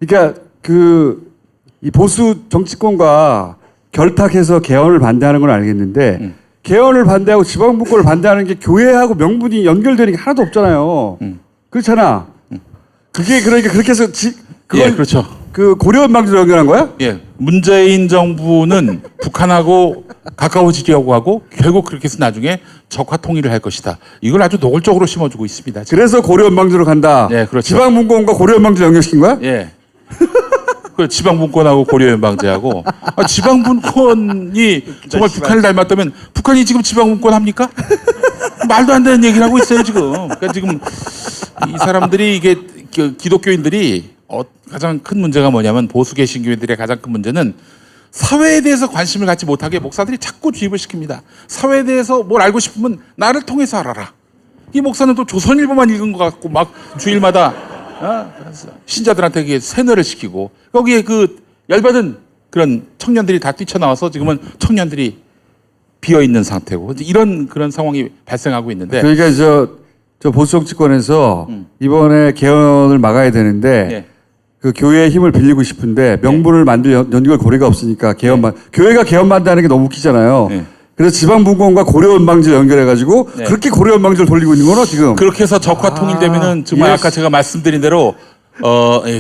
그러니까 이 보수 정치권과 결탁해서 개헌을 반대하는 건 알겠는데 개헌을 반대하고 지방분권을 반대하는 게 교회하고 명분이 연결되는 게 하나도 없잖아요. 그렇잖아. 그게 그러니까 그렇게 해서 예, 그렇죠. 그 고려연방제로 연결한 거야? 예, 문재인 정부는 북한하고 가까워지려고 하고 결국 그렇게 해서 나중에 적화 통일을 할 것이다. 이걸 아주 노골적으로 심어주고 있습니다. 지금. 그래서 고려연방제로 간다. 네, 그렇죠. 지방분권과 고려연방제 연결시킨 거야? 예. 그 지방분권하고 고려연방제하고 지방분권이 정말 북한을 닮았다면 북한이 지금 지방분권 합니까? 말도 안 되는 얘기를 하고 있어요 지금. 그러니까 지금 이 사람들이 이게 기독교인들이 가장 큰 문제가 뭐냐면 보수 개신교인들의 가장 큰 문제는 사회에 대해서 관심을 갖지 못하게 목사들이 자꾸 주입을 시킵니다. 사회에 대해서 뭘 알고 싶으면 나를 통해서 알아라. 이 목사는 또 조선일보만 읽은 것 같고 막 주일마다 신자들한테 이게 세뇌를 시키고 거기에 그 열받은 그런 청년들이 다 뛰쳐나와서 지금은 청년들이 비어 있는 상태고 이런 그런 상황이 발생하고 있는데 그러니까 저 보수 정치권에서 이번에 개헌을 막아야 되는데 예. 그 교회의 힘을 빌리고 싶은데 명분을 만들 연결 고리가 없으니까 교회가 개헌 반대하는 게 너무 웃기잖아요. 예. 그래서 지방분권과 고려연방제를 연결해가지고 그렇게 고려연방제를 돌리고 있는 거나 지금. 그렇게 해서 적화 통일되면은 정말 예스. 아까 제가 말씀드린 대로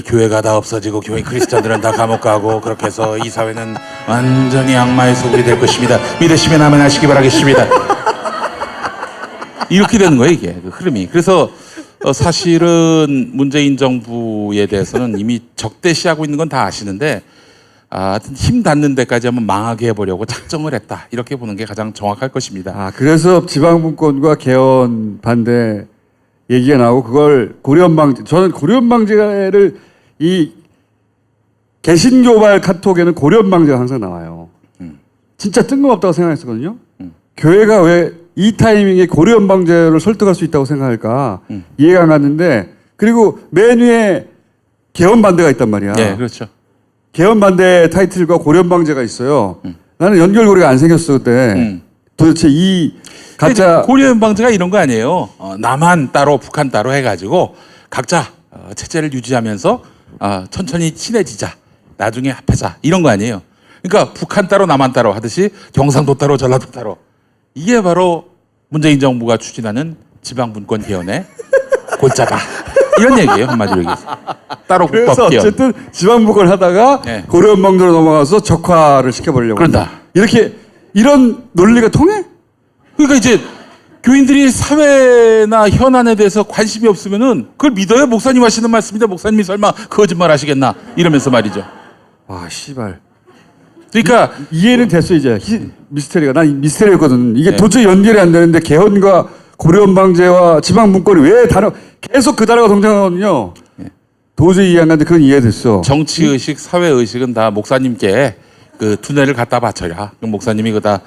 교회가 다 없어지고 교회 크리스찬들은 다 감옥 가고 그렇게 해서 이 사회는 완전히 악마의 소굴이 될 것입니다. 믿으시면 아멘 하시기 바라겠습니다. 이렇게 되는 거예요 이게 그 흐름이. 그래서 사실은 문재인 정부에 대해서는 이미 적대시하고 있는 건 다 아시는데 하여튼 힘 닿는 데까지 한번 망하게 해보려고 작정을 했다. 이렇게 보는 게 가장 정확할 것입니다. 그래서 지방분권과 개헌 반대 얘기가 나오고 그걸 고려연방제. 저는 고려연방제를 이 개신교발 카톡에는 고려연방제가 항상 나와요. 진짜 뜬금없다고 생각했었거든요. 교회가 왜 이 타이밍에 고려연방제를 설득할 수 있다고 생각할까 이해가 안 갔는데 그리고 맨 위에 개헌 반대가 있단 말이야. 네, 그렇죠. 개헌 반대 타이틀과 고려연방제가 있어요. 나는 연결고리가 안 생겼어 그때. 도대체 이 가짜 고려연방제가 이런 거 아니에요. 남한 따로 북한 따로 해가지고 각자 체제를 유지하면서 천천히 친해지자. 나중에 합하자. 이런 거 아니에요. 그러니까 북한 따로 남한 따로 하듯이 경상도 따로 전라도 따로. 이게 바로 문재인 정부가 추진하는 지방분권 개헌의 골자다. 이런 얘기예요 한마디로 얘기해서. 따로 그래서 국법 개헌. 어쨌든 지방분권 하다가 네. 고려연방제로 넘어가서 적화를 시켜버리려고 그런다. 이렇게 이런 논리가 통해? 그러니까 이제 교인들이 사회나 현안에 대해서 관심이 없으면은 그걸 믿어요? 목사님 하시는 말씀인데 목사님이 설마 거짓말 하시겠나? 이러면서 말이죠. 와 씨발. 그러니까 이해는 됐어 이제 미스테리가. 난 미스테리였거든. 이게 네. 도저히 연결이 안 되는데 개헌과 고려연방제와 지방분권이 왜 계속 그 단어가 등장하거든요. 도저히 이해 안 가는데 그건 이해됐어. 정치의식, 사회의식은 다 목사님께 그 두뇌를 갖다 바쳐라. 그럼 목사님이 그다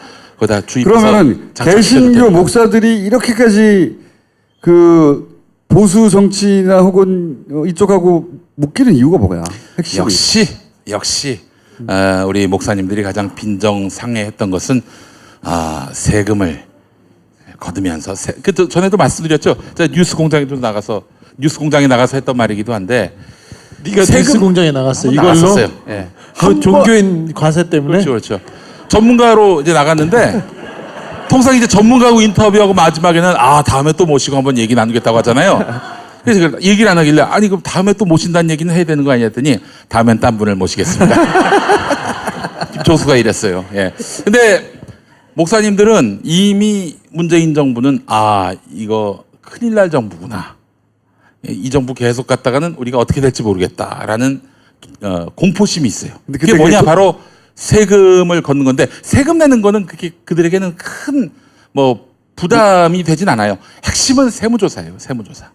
주입해서 그러면은 장착시켜도 개신교 됩니다. 목사들이 이렇게까지 그 보수 정치나 혹은 이쪽하고 묶이는 이유가 뭐야? 핵심이. 역시 우리 목사님들이 가장 빈정상해했던 것은 세금을 거두면서 전에도 말씀드렸죠. 제가 뉴스공장에 나가서 했던 말이기도 한데 네가 뉴스 공장에 나갔어. 이걸로 나갔었어요. 예. 그 종교인 과세 때문에. 그렇죠. 전문가로 이제 나갔는데 통상 이제 전문가하고 인터뷰하고 마지막에는 다음에 또 모시고 한번 얘기 나누겠다고 하잖아요. 그래서 얘기를 안 하길래 그럼 다음에 또 모신다는 얘기는 해야 되는 거 아니야 했더니 다음엔 딴 분을 모시겠습니다. 김조수가 이랬어요. 예. 근데 목사님들은 이미 문재인 정부는 이거 큰일 날 정부구나. 이 정부 계속 갔다가는 우리가 어떻게 될지 모르겠다라는 공포심이 있어요. 근데 그게 뭐냐 바로 세금을 걷는 건데 세금 내는 거는 그게 그들에게는 큰 부담이 되진 않아요. 핵심은 세무조사예요. 세무조사.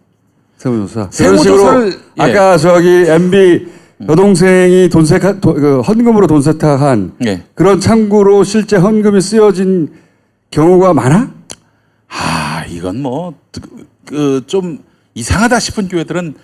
세무조사를 아까 저기 MB 여동생이 헌금으로 돈 세탁한 그런 창구로 실제 헌금이 쓰여진 경우가 많아? 이건 그 좀 이상하다 싶은 교회들은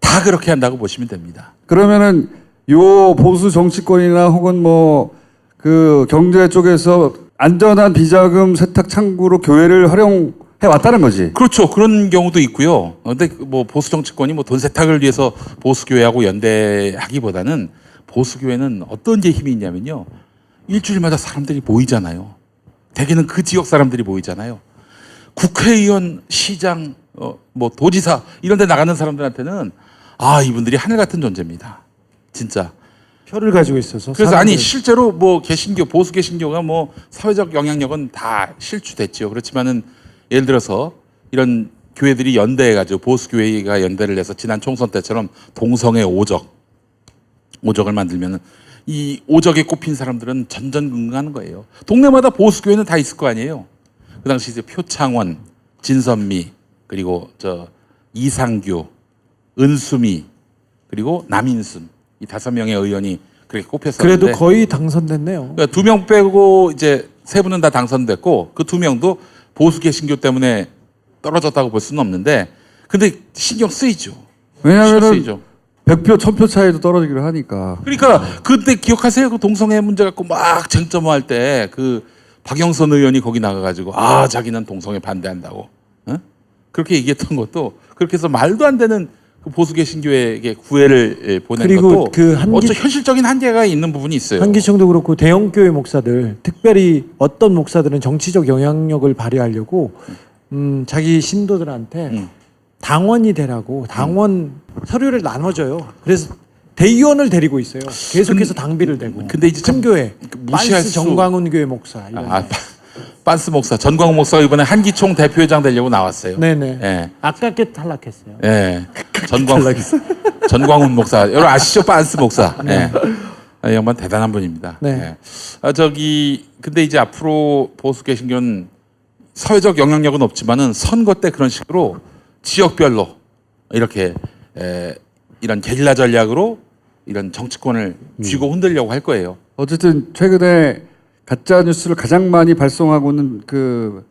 다 그렇게 한다고 보시면 됩니다. 그러면은 요 보수 정치권이나 혹은 뭐 그 경제 쪽에서 안전한 비자금 세탁 창구로 교회를 활용해 왔다는 거지. 그렇죠. 그런 경우도 있고요. 근데 뭐 보수 정치권이 뭐 돈 세탁을 위해서 보수 교회하고 연대하기보다는 보수 교회는 어떤 게 힘이 있냐면요. 일주일마다 사람들이 모이잖아요. 대개는 그 지역 사람들이 모이잖아요. 국회의원, 시장, 뭐 도지사 이런 데 나가는 사람들한테는 아, 이분들이 하늘 같은 존재입니다. 진짜. 표를 가지고 있어서. 그래서 사람들. 아니 실제로 뭐 개신교, 보수 개신교가 뭐 사회적 영향력은 다 실추됐죠. 그렇지만은 예를 들어서 이런 교회들이 연대해가지고 보수 교회가 연대를 해서 지난 총선 때처럼 동성애 오적을 만들면은 이 오적에 꼽힌 사람들은 전전긍긍하는 거예요. 동네마다 보수 교회는 다 있을 거 아니에요. 그 당시 이제 표창원, 진선미, 그리고 저 이상규, 은수미, 그리고 남인순 이 5명의 의원이 그렇게 꼽혔었는데 그래도 거의 당선됐네요. 그러니까 2명 빼고 이제 3분은 다 당선됐고 그 2명도 보수 개신교 때문에 떨어졌다고 볼 수는 없는데 근데 신경 쓰이죠. 왜냐하면은 쓰이죠. 100표, 1000표 차이도 떨어지기로 하니까. 그러니까 그때 기억하세요? 그 동성애 문제 갖고 막 쟁점화할 때 그 박영선 의원이 거기 나가가지고 아 자기는 동성애 반대한다고 그렇게 얘기했던 것도 그렇게 해서 말도 안 되는 그 보수 개신교에게 구애를 보낸 그리고 것도 그 어쩌 현실적인 한계가 있는 부분이 있어요. 한기총도 그렇고 대형 교회 목사들, 특별히 어떤 목사들은 정치적 영향력을 발휘하려고 자기 신도들한테 당원이 되라고 당원 서류를 나눠줘요. 그래서 대의원을 데리고 있어요. 계속해서 당비를 대고. 근데 이제 큰 교회, 무시할 빤스 수- 정광훈 교회 목사. 이런 거. 빤스 목사, 전광훈 목사가 이번에 한기총 대표회장 되려고 나왔어요. 네네. 예. 아깝게 탈락했어요. 예. 전광훈 목사. 여러분 아시죠? 빤스 목사. 예. 이 양반 대단한 분입니다. 네. 예. 근데 이제 앞으로 보수 개신교는 사회적 영향력은 없지만은 선거 때 그런 식으로 지역별로 이렇게 이런 게릴라 전략으로 이런 정치권을 쥐고 흔들려고 할 거예요. 어쨌든 최근에 가짜 뉴스를 가장 많이 발송하고는 그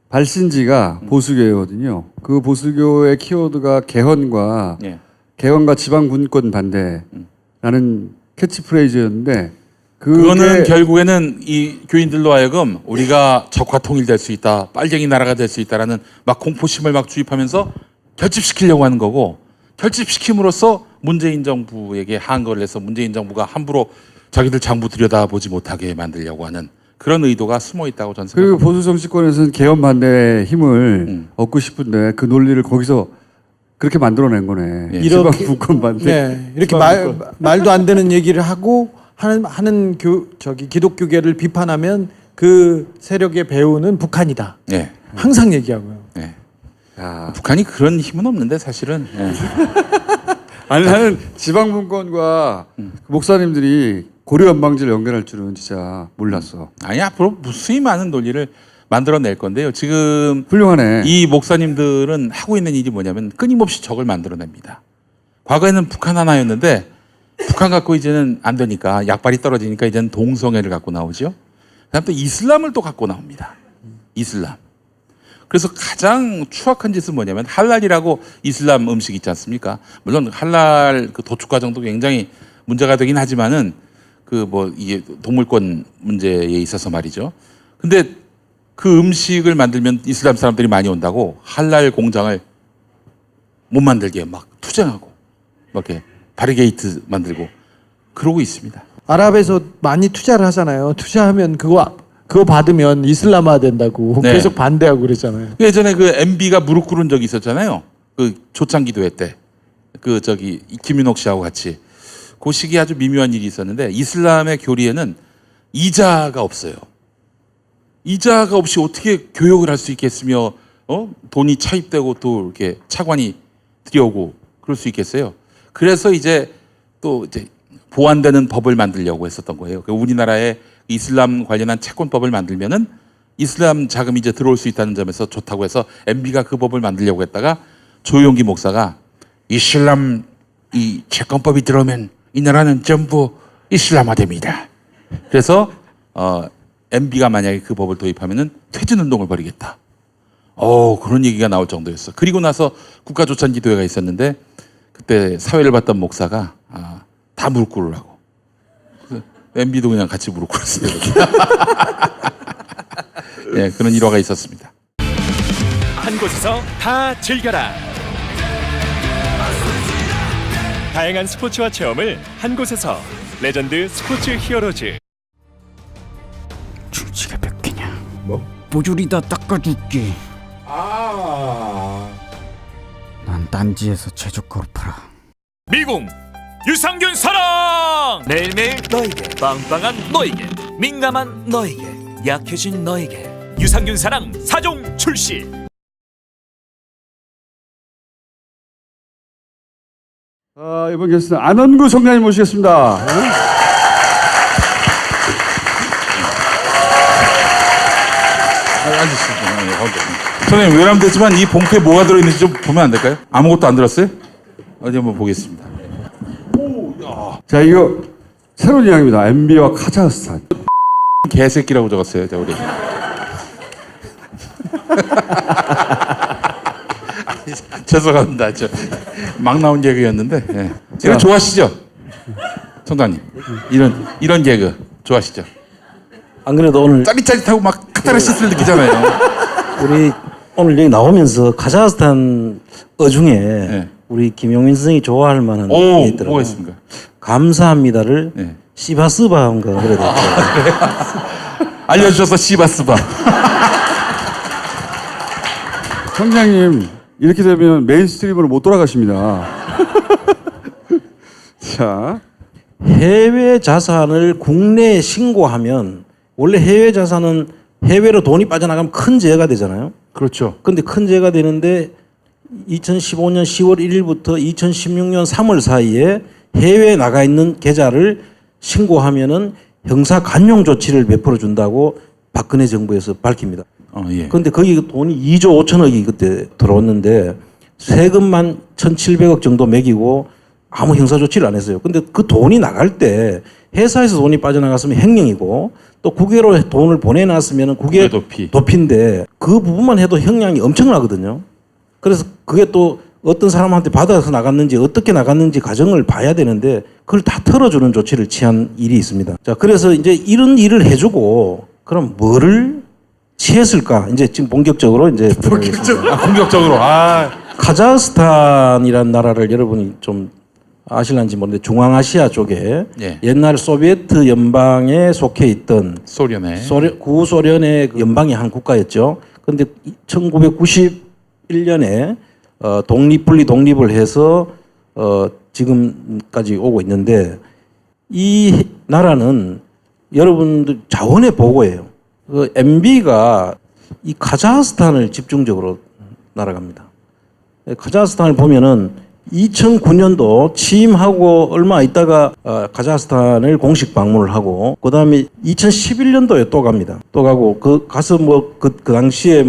발신지가 보수교회거든요. 그 보수교의 키워드가 개헌과 예. 개헌과 지방 분권 반대라는 캐치프레이즈였는데 그거는 결국에는 이 교인들로 하여금 우리가 적화 통일될 수 있다, 빨갱이 나라가 될 수 있다라는 막 공포심을 막 주입하면서 결집시키려고 하는 거고 결집시킴으로써 문재인 정부에게 한거를 해서 문재인 정부가 함부로 자기들 장부 들여다보지 못하게 만들려고 하는 그런 의도가 숨어 있다고 저는 그리고 생각합니다. 보수 정치권에서는 개헌 반대의 힘을 얻고 싶은데 그 논리를 거기서 그렇게 만들어낸 거네. 예. 지방 이렇게- 분권 반대. 네, 이렇게 지방 분권. 말도 안 되는 얘기를 하고 하는 기독교계를 비판하면 그 세력의 배후는 북한이다. 예. 항상 얘기하고요. 예. 야. 북한이 그런 힘은 없는데 사실은. 예. 아니 나는 지방 분권과 그 목사님들이 고려 연방제를 연결할 줄은 진짜 몰랐어. 아니 앞으로 무수히 많은 논리를 만들어낼 건데요. 지금 훌륭하네. 이 목사님들은 하고 있는 일이 뭐냐면 끊임없이 적을 만들어냅니다. 과거에는 북한 하나였는데 북한 갖고 이제는 안 되니까 약발이 떨어지니까 이제는 동성애를 갖고 나오죠. 그다음 또 이슬람을 또 갖고 나옵니다. 이슬람. 그래서 가장 추악한 짓은 뭐냐면 할랄이라고 이슬람 음식 있지 않습니까? 물론 할랄 그 도축 과정도 굉장히 문제가 되긴 하지만은 그 뭐 이게 동물권 문제에 있어서 말이죠. 근데 그 음식을 만들면 이슬람 사람들이 많이 온다고 할랄 공장을 못 만들게 막 투쟁하고 막 이렇게 바리게이트 만들고 그러고 있습니다. 아랍에서 많이 투자를 하잖아요. 투자하면 그거 받으면 이슬람화 된다고 네. 계속 반대하고 그랬잖아요. 예전에 그 MB가 무릎 꿇은 적이 있었잖아요. 그 조창기도회 때. 그 저기 김윤옥 씨하고 같이. 그 시기에 아주 미묘한 일이 있었는데 이슬람의 교리에는 이자가 없어요. 이자가 없이 어떻게 교역을 할 수 있겠으며 돈이 차입되고 또 이렇게 차관이 들여오고 그럴 수 있겠어요. 그래서 이제 또 이제 보완되는 법을 만들려고 했었던 거예요. 우리나라에 이슬람 관련한 채권법을 만들면은 이슬람 자금이 이제 들어올 수 있다는 점에서 좋다고 해서 MB가 그 법을 만들려고 했다가 조용기 목사가 이슬람 이 채권법이 들어오면 이 나라는 전부 이슬람화됩니다. 그래서 MB가 만약에 그 법을 도입하면은 퇴진 운동을 벌이겠다. 그런 얘기가 나올 정도였어. 그리고 나서 국가조찬기도회가 있었는데 그때 사회를 봤던 목사가 다 무릎 꿇으라고. MB도 그냥 같이 무릎 꿇었어요. 네, 그런 일화가 있었습니다. 한 곳에서 다 즐겨라. 다양한 스포츠와 체험을 한 곳에서. 레전드 스포츠 히어로즈. 주지가 몇 개냐? 뭐? 뽀줄이다 닦아줄게. 난 딴지에서 최저가로 팔아. 미궁 유산균 사랑. 매일매일 너에게, 빵빵한 너에게, 민감한 너에게, 약해진 너에게 유산균 사랑 4종 출시. 이번 게스트는 안원구 성장님 모시겠습니다. 선생님 외람되지만 이 봉투에 뭐가 들어있는지 좀 보면 안 될까요? 아무것도 안 들었어요? 어디 한번 보겠습니다. 자, 이거 새로운 이야기입니다. MB와 카자흐스탄. 개새끼라고 적었어요, 우리. 죄송합니다. 막 나온 개그였는데. 예. 이거 좋아하시죠? 성당님. 이런 개그 좋아하시죠? 안 그래도 오늘 짜릿짜릿하고 막 카타르시스를 느끼잖아요. 우리 오늘 여기 나오면서 카자흐스탄 중에 우리 김용민 선생이 좋아할 만한 게 있더라고요. 뭐가 있습니까? 감사합니다를 시바스바인가 그래도 알려주셔서 시바스바. 성장님 이렇게 되면 메인스트림으로 못 돌아가십니다. 자, 해외 자산을 국내에 신고하면 원래 해외 자산은 해외로 돈이 빠져나가면 큰 죄가 되잖아요. 그렇죠. 근데 큰 죄가 되는데 2015년 10월 1일부터 2016년 3월 사이에 해외에 나가 있는 계좌를 신고하면은 형사 간용 조치를 베풀어 준다고 박근혜 정부에서 밝힙니다. 그런데 거기 돈이 2조 5천억이 그때 들어왔는데 세금만 1,700억 정도 매기고 아무 형사 조치를 안 했어요. 근데 그 돈이 나갈 때 회사에서 돈이 빠져나갔으면 횡령이고 또 국외로 돈을 보내놨으면 국외 도피인데 그 부분만 해도 형량이 엄청나거든요. 그래서 그게 또 어떤 사람한테 받아서 나갔는지 어떻게 나갔는지 과정을 봐야 되는데 그걸 다 털어주는 조치를 취한 일이 있습니다. 자, 그래서 이제 이런 일을 해주고 그럼 뭐를 취했을까? 이제 지금 본격적으로 이제 공격적으로. 카자흐스탄이라는 나라를 여러분이 좀 아실런지 모르는데 중앙아시아 쪽에 옛날 소비에트 연방에 속해 있던 구소련의 연방의 한 국가였죠. 그런데 1991년에 독립을 해서 지금까지 오고 있는데 이 나라는 여러분들 자원의 보고예요. 그 MB가 이 카자흐스탄을 집중적으로 날아갑니다. 카자흐스탄을 보면은 2009년도 취임하고 얼마 있다가 카자흐스탄을 공식 방문을 하고 그 다음에 2011년도에 또 갑니다. 또 가고 가서 그 당시에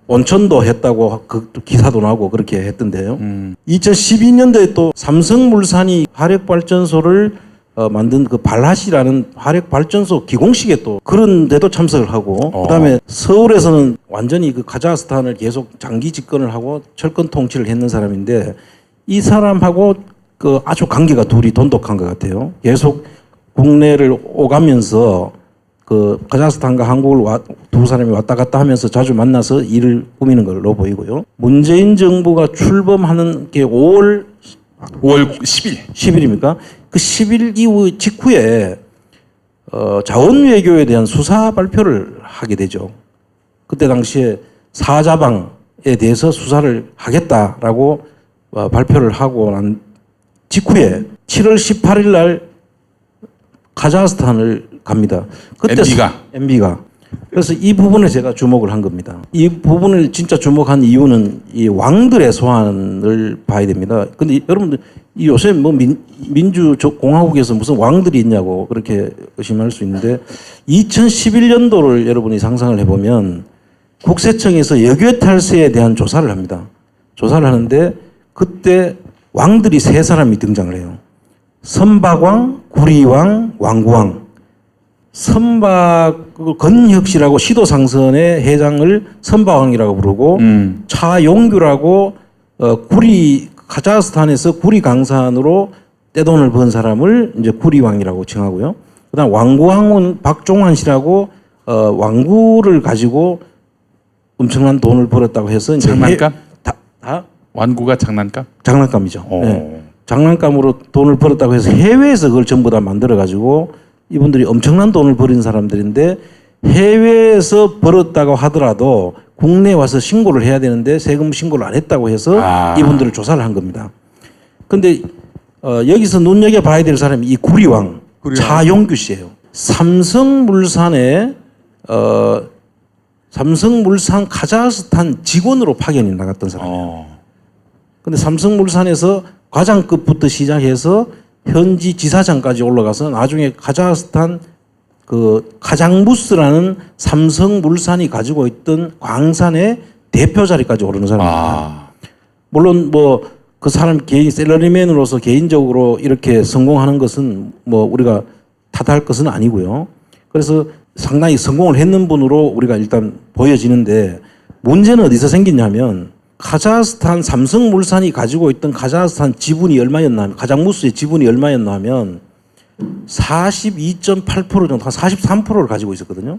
온천도 했다고 그 기사도 나고 그렇게 했던데요. 2012년도에 또 삼성물산이 화력발전소를 만든 그 발하시라는 화력발전소 기공식에 또 그런 데도 참석을 하고 그다음에 서울에서는 완전히 그 카자흐스탄을 계속 장기 집권을 하고 철권 통치를 했는 사람인데 이 사람하고 그 아주 관계가 둘이 돈독한 것 같아요. 계속 국내를 오가면서 그 카자흐스탄과 한국을 두 사람이 왔다 갔다 하면서 자주 만나서 일을 꾸미는 걸로 보이고요. 문재인 정부가 출범하는 게 5월 10일입니까? 그 10일 이후 직후에 자원외교에 대한 수사 발표를 하게 되죠. 그때 당시에 사자방에 대해서 수사를 하겠다라고 발표를 하고 난 직후에 7월 18일 날 카자흐스탄을 갑니다. 그때 MB가. 그래서 이 부분에 제가 주목을 한 겁니다. 이 부분을 진짜 주목한 이유는 이 왕들의 소환을 봐야 됩니다. 근데 여러분들 요새 민주공화국에서 무슨 왕들이 있냐고 그렇게 의심할 수 있는데 2011년도를 여러분이 상상을 해보면 국세청에서 여교 탈세에 대한 조사를 합니다. 조사를 하는데 그때 왕들이 3사람이 등장을 해요. 선박왕, 구리왕, 왕구왕. 선박 그 건혁 씨라고 시도상선의 회장을 선박왕이라고 부르고 차용규라고 카자흐스탄에서 구리 강산으로 떼돈을 번 사람을 이제 구리왕이라고 칭하고요. 그다음 왕구왕은 박종환 씨라고 왕구를 가지고 엄청난 돈을 벌었다고 해서 이제 장난감? 다 완구가 장난감? 장난감이죠. 오. 네. 장난감으로 돈을 벌었다고 해서 해외에서 그걸 전부 다 만들어 가지고 이분들이 엄청난 돈을 벌인 사람들인데 해외에서 벌었다고 하더라도 국내에 와서 신고를 해야 되는데 세금 신고를 안 했다고 해서 이분들을 조사를 한 겁니다. 근데 여기서 눈여겨봐야 될 사람이 이 구리왕 차용규 씨예요. 삼성물산에 삼성물산 카자흐스탄 직원으로 파견이 나갔던 사람이에요. 근데 삼성물산에서 과장급부터 시작해서 현지 지사장까지 올라가서 나중에 카자흐스탄 그 카장무스라는 삼성물산이 가지고 있던 광산의 대표 자리까지 오르는 사람입니다. 물론 뭐 그 사람 개인 셀러리맨으로서 개인적으로 이렇게 성공하는 것은 뭐 우리가 탓할 것은 아니고요. 그래서 상당히 성공을 했는 분으로 우리가 일단 보여지는데 문제는 어디서 생기냐면 카자흐스탄 삼성물산이 가지고 있던 카자흐스탄 지분이 얼마였나 하면 카장무스의 지분이 얼마였나 하면 42.8% 정도, 한 43%를 가지고 있었거든요.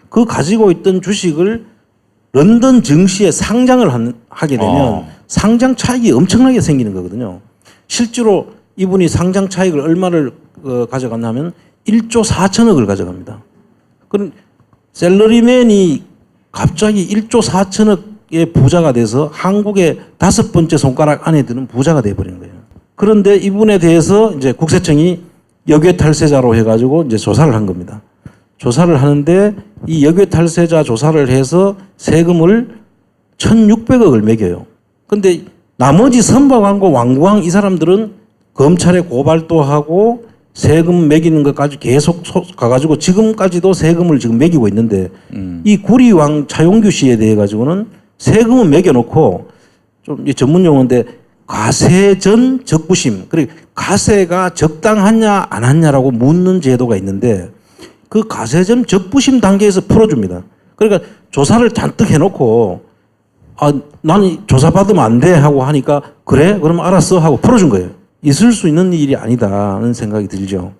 그 가지고 있던 주식을 런던 증시에 상장을 하게 되면 상장 차익이 엄청나게 생기는 거거든요. 실제로 이분이 상장 차익을 얼마를 가져갔냐면 1조 4천억을 가져갑니다. 그럼 셀러리맨이 갑자기 1조 4천억의 부자가 돼서 한국의 5번째 손가락 안에 드는 부자가 돼버린 거예요. 그런데 이분에 대해서 이제 국세청이 역외 탈세자로 해가지고 이제 조사를 한 겁니다. 조사를 하는데 이 역외 탈세자 조사를 해서 세금을 1,600억을 매겨요. 근데 나머지 선박왕과 왕구왕 이 사람들은 검찰에 고발도 하고 세금 매기는 것까지 계속 가가지고 지금까지도 세금을 지금 매기고 있는데 이 구리왕 차용규 씨에 대해 가지고는 세금은 매겨놓고 좀 전문 용어인데 가세 전 적부심, 그리고 가세가 적당하냐 안 하냐라고 묻는 제도가 있는데 그 가세 전 적부심 단계에서 풀어줍니다. 그러니까 조사를 잔뜩 해놓고 나는 조사받으면 안 돼 하고 하니까 그래? 그러면 알았어 하고 풀어준 거예요. 있을 수 있는 일이 아니다는 생각이 들죠.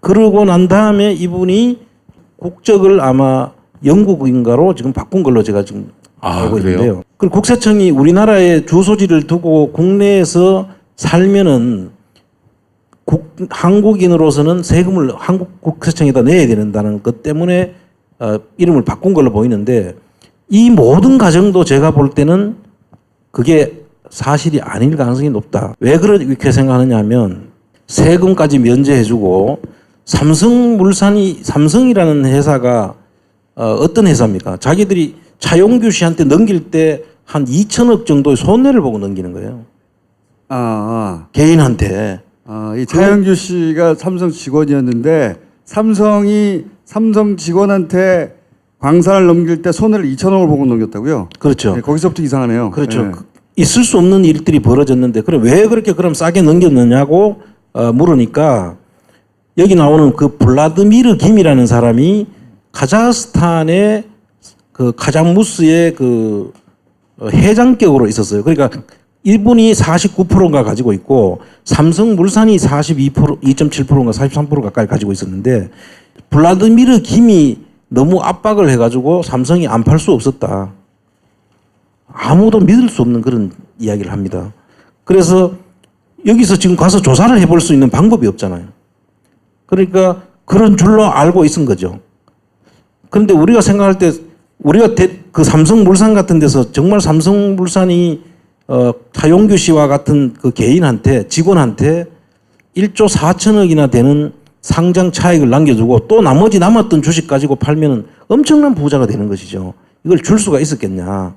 그러고 난 다음에 이분이 국적을 아마 영국인가로 지금 바꾼 걸로 제가 지금 알고 있는데요. 그리고 국세청이 우리나라에 주소지를 두고 국내에서 살면은 한국인으로서는 세금을 한국 국세청에다 내야 된다는 것 때문에 이름을 바꾼 걸로 보이는데 이 모든 과정도 제가 볼 때는 그게 사실이 아닐 가능성이 높다. 왜 그렇게 생각하느냐 하면 세금까지 면제해주고 삼성이라는 회사가 어떤 회사입니까? 자기들이 차용규 씨한테 넘길 때 한 2천억 정도의 손해를 보고 넘기는 거예요. 개인한테. 이 차용규 씨가 삼성 직원이었는데 삼성이 삼성 직원한테 광산을 넘길 때 손해를 2천억을 보고 넘겼다고요? 그렇죠. 네, 거기서부터 이상하네요. 그렇죠. 네. 있을 수 없는 일들이 벌어졌는데 그럼 왜 그렇게 그럼 싸게 넘겼느냐고 물으니까 여기 나오는 그 블라드미르 김이라는 사람이 카자흐스탄의 그 카장무스의 그 회장격으로 있었어요. 그러니까 이분이 49%인가 가지고 있고 삼성물산이 2.7%인가 43% 가까이 가지고 있었는데 블라드미르 김이 너무 압박을 해가지고 삼성이 안 팔 수 없었다. 아무도 믿을 수 없는 그런 이야기를 합니다. 그래서 여기서 지금 가서 조사를 해볼 수 있는 방법이 없잖아요. 그러니까 그런 줄로 알고 있은 거죠. 그런데 우리가 생각할 때 우리가 그 삼성물산 같은 데서 정말 삼성물산이 차용규 씨와 같은 그 개인한테 직원한테 1조 4천억이나 되는 상장 차익을 남겨주고 또 나머지 남았던 주식 가지고 팔면은 엄청난 부자가 되는 것이죠. 이걸 줄 수가 있었겠냐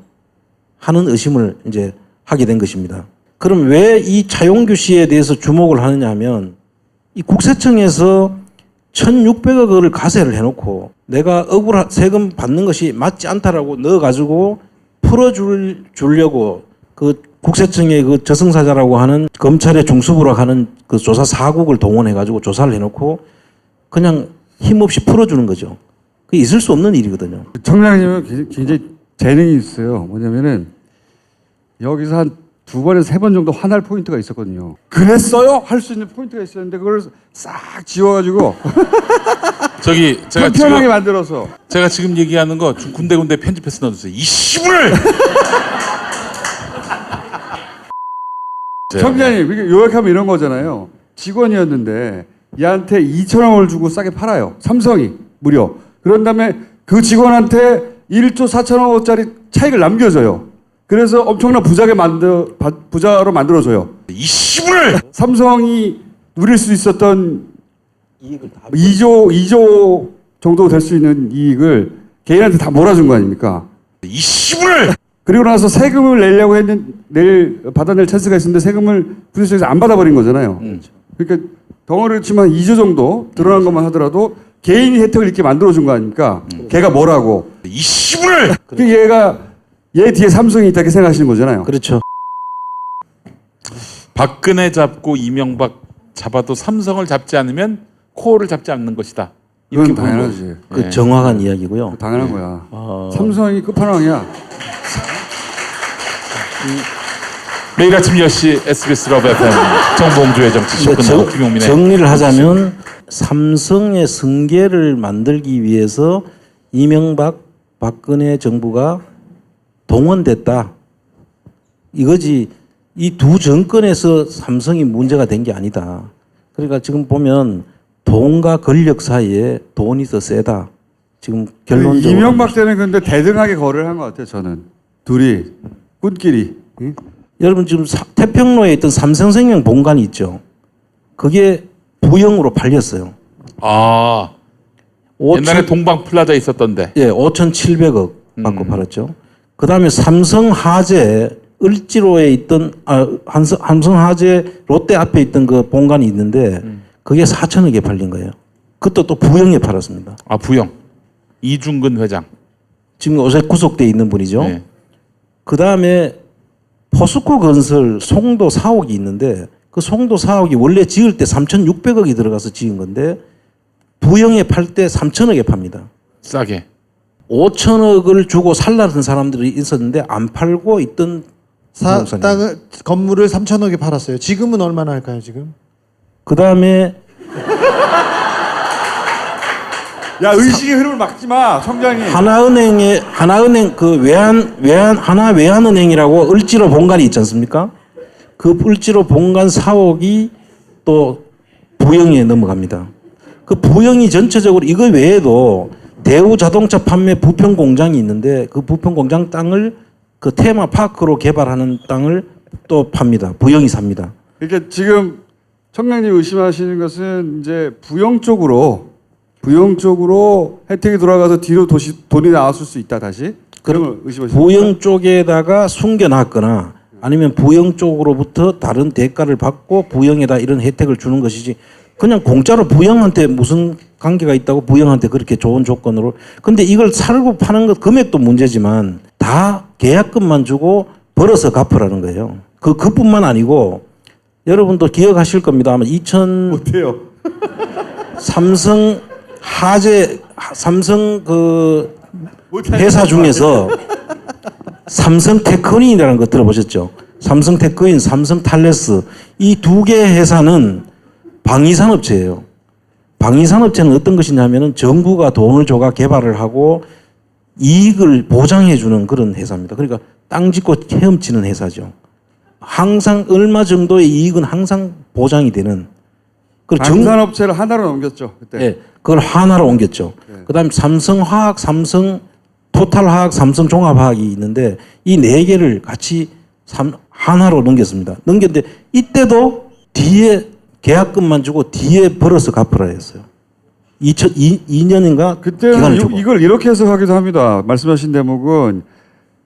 하는 의심을 이제 하게 된 것입니다. 그럼 왜 이 차용규 씨에 대해서 주목을 하느냐 하면 이 국세청에서 1,600억을 가세를 해놓고 내가 세금 받는 것이 맞지 않다라고 넣어가지고 풀어주려고 그 국세청의 그 저승사자라고 하는 검찰의 중수부로 하는 그 조사 사국을 동원해가지고 조사를 해놓고 그냥 힘없이 풀어주는 거죠. 그 있을 수 없는 일이거든요. 청장님은 굉장히 재능이 있어요. 뭐냐면은 여기서 한 2번에서 3번 정도 화날 포인트가 있었거든요. 그랬어요? 할 수 있는 포인트가 있었는데 그걸 싹 지워가지고 저기 제가 편하게 지금 만들어서 제가 지금 얘기하는 거 군데군데 편집해서 넣어주세요. 이 씨부를. 청장님 이게 요약하면 이런 거잖아요. 직원이었는데 얘한테 2,000원을 주고 싸게 팔아요. 삼성이 무려. 그런 다음에 그 직원한테 1조 4천억짜리 차익을 남겨줘요. 그래서 엄청난 부자로 만들어줘요. 이 씨부를. 삼성이 누릴 수 있었던 2조 정도 될 수 있는 이익을 개인한테 다 몰아준 거 아닙니까? 이 씨부를. 그리고 나서 세금을 내려고 받아낼 찬스가 있었는데 세금을 부재청에서 안 받아버린 거잖아요. 그러니까 덩어리를 치면 2조 정도 드러난 것만 하더라도 개인이 혜택을 있게 만들어준 거 아닙니까? 걔가 뭐라고? 이 씨부를. 그 얘 뒤에 삼성이 있다 이렇게 생각하시는 거잖아요. 그렇죠. 박근혜 잡고 이명박 잡아도 삼성을 잡지 않으면 코어를 잡지 않는 것이다. 이건 당연하지. 그 정확한 이야기고요. 당연한 거야. 삼성이 끝판왕이야. 매일 아침 10시 SBS 러브 FM 정봉주의 정치 쇼끝나고 김용민의 정리를 하자면 삼성의 승계를 만들기 위해서 이명박 박근혜 정부가 동원됐다. 이거지 이 두 정권에서 삼성이 문제가 된 게 아니다. 그러니까 지금 보면 돈과 권력 사이에 돈이 더 세다. 지금 결론적으로. 이명박 때는 근데 대등하게 거래를 한 것 같아요. 저는. 둘이 꾼끼리. 응? 여러분 지금 태평로에 있던 삼성생명 본관이 있죠. 그게 부영으로 팔렸어요. 아 옛날에 동방 플라자 있었던데. 예, 5,700억 받고 팔았죠. 그 다음에 삼성화재 을지로에 있던 삼성화재 롯데 앞에 있던 그 본관이 있는데 그게 4천억에 팔린 거예요. 그것도 또 부영에 팔았습니다. 아 부영. 이중근 회장. 지금 요새 구속돼 있는 분이죠. 네. 그 다음에 포스코 건설 송도 사옥이 있는데 그 송도 사옥이 원래 지을 때 3,600억이 들어가서 지은 건데 부영에 팔 때 3천억에 팝니다. 싸게. 5천억을 주고 살라던 사람들이 있었는데 안 팔고 있던 땅을 건물을 3천억에 팔았어요. 지금은 얼마나 할까요, 지금? 그 다음에 야 의식의 흐름을 막지 마, 청장님. 하나은행 그 하나 외환은행이라고 을지로 본관이 있지 않습니까? 그 을지로 본관 사옥이 또 부영에 넘어갑니다. 그 부영이 전체적으로 이거 외에도 대우 자동차 판매 부평 공장이 있는데 그 부평 공장 땅을 그 테마파크로 개발하는 땅을 또 팝니다. 부영이 삽니다. 그러니까 지금 청장님 의심하시는 것은 이제 부영 쪽으로 혜택이 돌아가서 뒤로 돈이 나왔을 수 있다 다시 그런 걸 의심하시는 부영 쪽에다가 숨겨놨거나 아니면 부영 쪽으로부터 다른 대가를 받고 부영에다 이런 혜택을 주는 것이지 그냥 공짜로 부영한테 무슨 관계가 있다고 부영한테 그렇게 좋은 조건으로. 근데 이걸 살고 파는 것 금액도 문제지만 다 계약금만 주고 벌어서 갚으라는 거예요. 그뿐만 아니고 여러분도 기억하실 겁니다. 아마 못해요. 삼성 그 회사 중에서 삼성 테크닌이라는 거 들어보셨죠? 삼성 테크닌, 삼성 탈레스 이 두 개 회사는 방위산업체예요. 방위산업체는 어떤 것이냐면은 정부가 돈을 줘가 개발을 하고 이익을 보장해주는 그런 회사입니다. 그러니까 땅 짓고 헤엄치는 회사죠. 항상 얼마 정도의 이익은 항상 보장이 되는. 방산업체를 하나로 넘겼죠 그때. 네, 그걸 하나로 옮겼죠. 네. 그다음에 삼성화학, 토탈화학, 삼성종합화학이 있는데 이 네 개를 같이 하나로 넘겼습니다. 넘겼는데 이때도 뒤에 계약금만 주고 뒤에 벌어서 갚으라 했어요. 2002년인가 그때는 이걸 이렇게 해석하기도 합니다. 말씀하신 대목은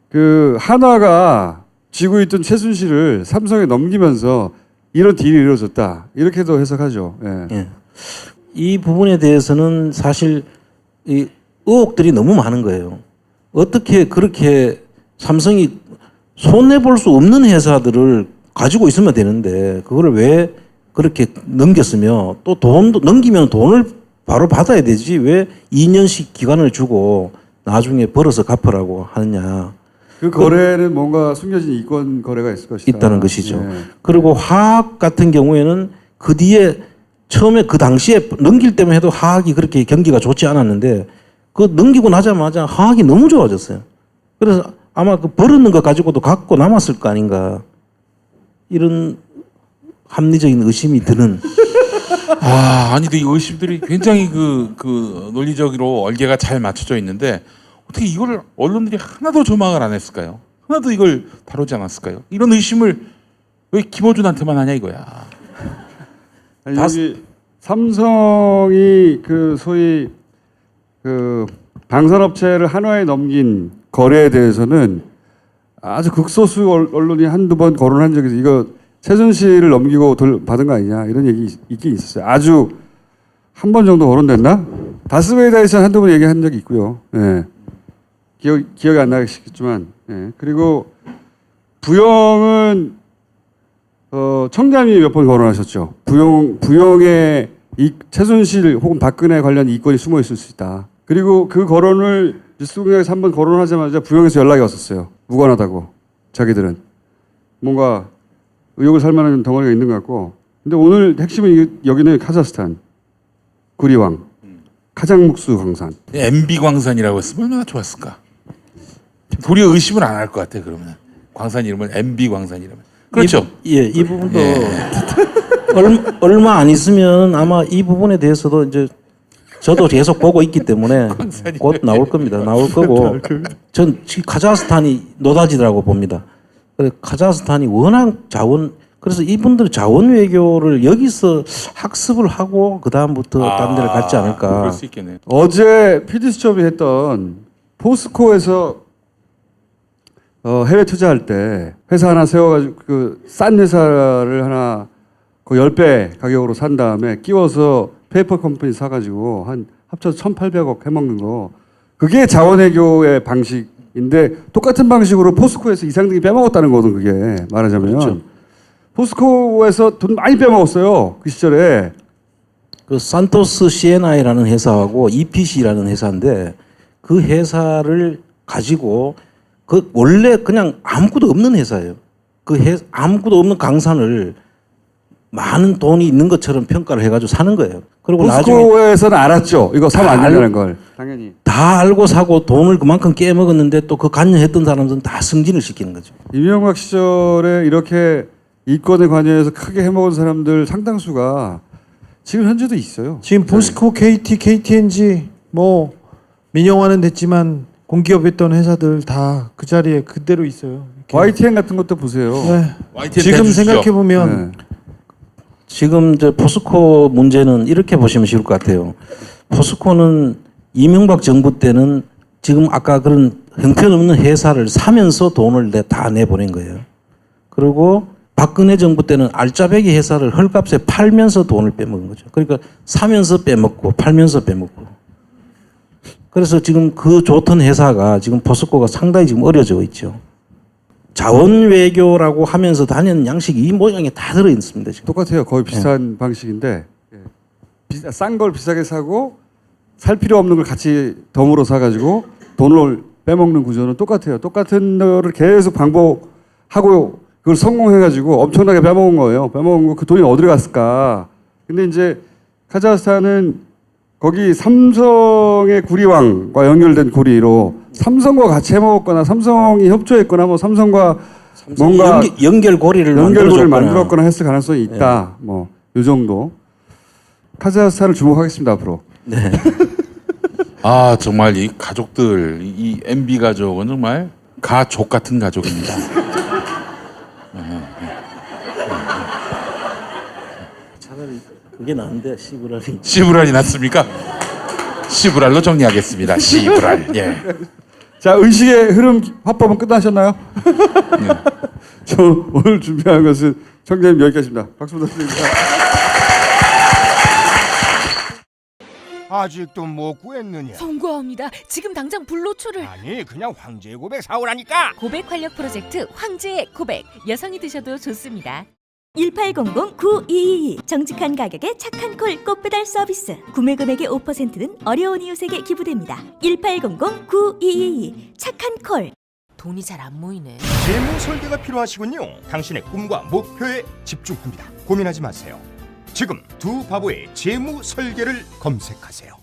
그 한화가 쥐고 있던 최순실을 삼성에 넘기면서 이런 딜이 이루어졌다. 이렇게도 해석하죠. 예. 예. 이 부분에 대해서는 사실 이 의혹들이 너무 많은 거예요. 어떻게 그렇게 삼성이 손해볼 수 없는 회사들을 가지고 있으면 되는데 그거를 왜 그렇게 넘겼으며 또 돈도 넘기면 돈을 바로 받아야 되지 왜 2년씩 기간을 주고 나중에 벌어서 갚으라고 하느냐. 그 거래는 뭔가 숨겨진 이권 거래가 있을 것이다. 있다는 것이죠. 예. 그리고 화학 같은 경우에는 그 뒤에 처음에 그 당시에 넘길 때만 해도 화학이 그렇게 경기가 좋지 않았는데 그 넘기고 나자마자 화학이 너무 좋아졌어요. 그래서 아마 그 벌었는 거 가지고도 갖고 남았을 거 아닌가 이런 합리적인 의심이 드는. 아니, 이 의심들이 굉장히 그 논리적으로 얼개가 잘 맞춰져 있는데 어떻게 이걸 언론들이 하나도 조망을 안 했을까요? 하나도 이걸 다루지 않았을까요? 이런 의심을 왜 김어준한테만 하냐 이거야. 아니, 여기 삼성이 그 소위 그 방산업체를 한화에 넘긴 거래에 대해서는 아주 극소수 언론이 한두 번 거론한 적이 있어요. 이거 최순실을 넘기고 받은 거 아니냐 이런 얘기 있긴 있었어요. 아주 한 번 정도 거론됐나? 다스베이다에서 한두 번 얘기한 적이 있고요. 예. 기억이 안 나겠지만, 예. 그리고 부영은 청장이 몇 번 거론하셨죠. 부영에 최순실 혹은 박근혜 관련 이권이 숨어 있을 수 있다. 그리고 그 거론을 뉴스공장에서 한번 거론하자마자 부영에서 연락이 왔었어요. 무관하다고. 자기들은 뭔가 의혹을 살 만한 덩어리가 있는 것 같고. 근데 오늘 핵심은 여기는 카자흐스탄 구리왕 카장묵수 광산. MB 광산이라고 했으면 얼마나 좋았을까. 도리어 의심을 안 할 것 같아. 그러면 광산 이름을 MB 광산이라면. 그렇죠. 이 부분도 얼마 안 있으면 아마 이 부분에 대해서도 이제 저도 계속 보고 있기 때문에 곧 나올 겁니다. 나올 거고 전 카자흐스탄이 노다지라고 봅니다. 카자흐스탄이 워낙 그래서 이분들 자원 외교를 여기서 학습을 하고 그 다음부터 다른 데를 갔지 않을까. 그럴 수 있겠네요. 어제 PD수첩이 했던 포스코에서 해외 투자할 때 회사 하나 세워가지고 그 싼 회사를 하나 그 10배 가격으로 산 다음에 끼워서 페이퍼 컴퍼니 사가지고 한 합쳐서 1,800억 해먹는 거. 그게 자원외교의 방식인데 똑같은 방식으로 포스코에서 이상등이 빼먹었다는 거든 그게 말하자면. 그렇죠. 포스코에서 돈 많이 빼먹었어요. 그 시절에. 그 산토스 CNI라는 회사하고 EPC라는 회사인데 그 회사를 가지고 그 원래 그냥 아무것도 없는 회사예요. 아무것도 없는 강산을 많은 돈이 있는 것처럼 평가를 해가지고 사는 거예요. 그리고 포스코에서는 알았죠. 이거 사면 안 된다는 걸. 당연히. 다 알고 사고 돈을 그만큼 깨먹었는데 또 그 관여했던 사람들은 다 승진을 시키는 거죠. 이명박 시절에 이렇게 이권에 관여해서 크게 해먹은 사람들 상당수가 지금 현재도 있어요. 지금 포스코, KT, KTNG 뭐 민영화는 됐지만 공기업했던 회사들 다 그 자리에 그대로 있어요. 이렇게. YTN 같은 것도 보세요. 네. YTN 지금 대주시죠. 생각해 보면 지금 포스코 문제는 이렇게 보시면 쉬울 것 같아요. 포스코는 이명박 정부 때는 지금 아까 그런 형편없는 회사를 사면서 돈을 다 내보낸 거예요. 그리고 박근혜 정부 때는 알짜배기 회사를 헐값에 팔면서 돈을 빼먹은 거죠. 그러니까 사면서 빼먹고 팔면서 빼먹고. 그래서 지금 그 좋던 회사가 지금 포스코가 상당히 지금 어려져 있죠. 자원 외교라고 하면서 다니는 양식이 이 모양에 다 들어 있습니다. 지금. 똑같아요. 거의 비슷한 방식인데 싼 걸 비싸게 사고 살 필요 없는 걸 같이 덤으로 사가지고 돈을 빼먹는 구조는 똑같아요. 똑같은 거를 계속 반복하고 그걸 성공해가지고 엄청나게 빼먹은 거예요. 빼먹은 거 그 돈이 어디로 갔을까? 근데 이제 카자흐스탄은 거기 삼성의 구리왕과 연결된 구리로 삼성과 같이 해먹었거나 삼성이 협조했거나 뭐 삼성과 뭔가 연결고리를 만들었거나 했을 가능성이 있다. 네. 뭐 이 정도. 카자흐스탄을 주목하겠습니다 앞으로. 네. 정말 이 가족들 이 MB 가족은 정말 가족 같은 가족입니다. 차라리 그게 나은데 시브랄이. 시브랄이 낫습니까? 시브랄로 정리하겠습니다. 시브랄. 예. 자, 의식의 흐름 화법은 끝나셨나요? 네. 저 오늘 준비한 것은 청장님 여기까지입니다. 박수 부탁드립니다. 아직도 못 구했느냐? 송구합니다. 지금 당장 불로초를. 아니 그냥 황제의 고백 사오라니까. 고백 활력 프로젝트 황제의 고백. 여성이 드셔도 좋습니다. 1800-9222 정직한 가격에 착한 콜 꽃배달 서비스. 구매 금액의 5%는 어려운 이웃에게 기부됩니다. 1800-9222 착한 콜. 돈이 잘 안 모이네. 재무 설계가 필요하시군요. 당신의 꿈과 목표에 집중합니다. 고민하지 마세요. 지금 두 바보의 재무 설계를 검색하세요.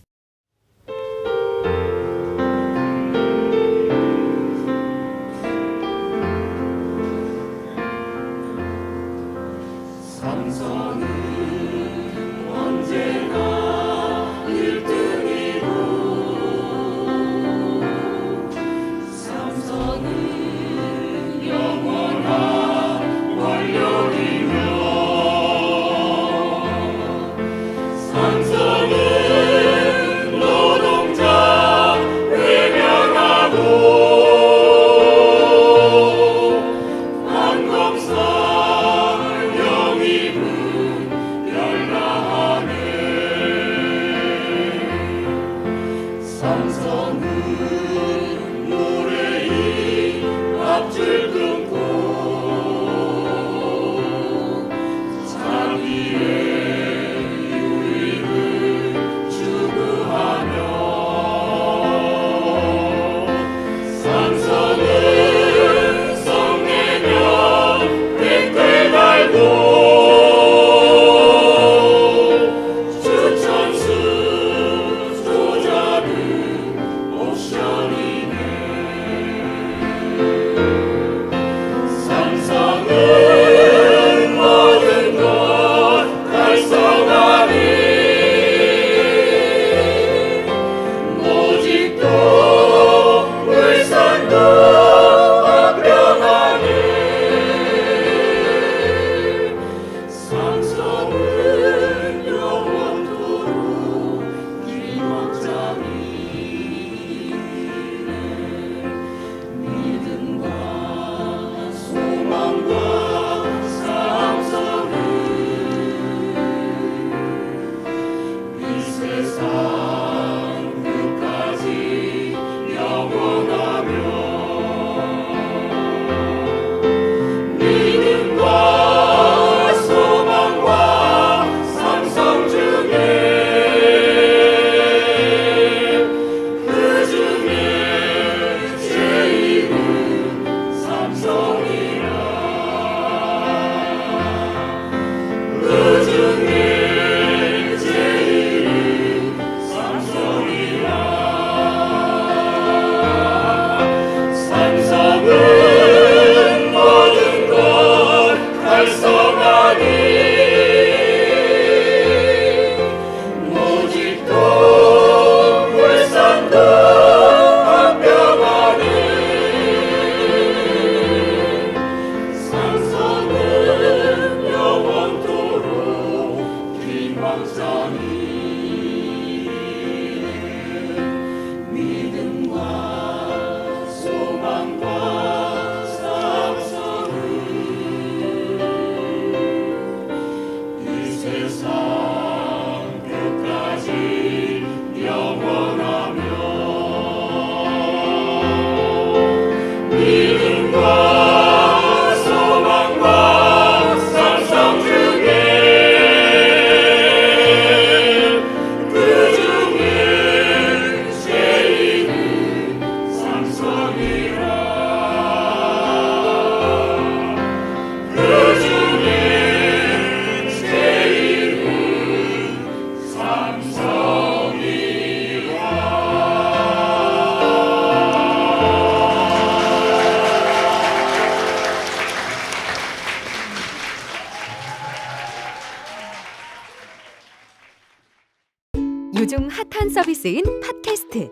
요즘 핫한 서비스인 팟캐스트.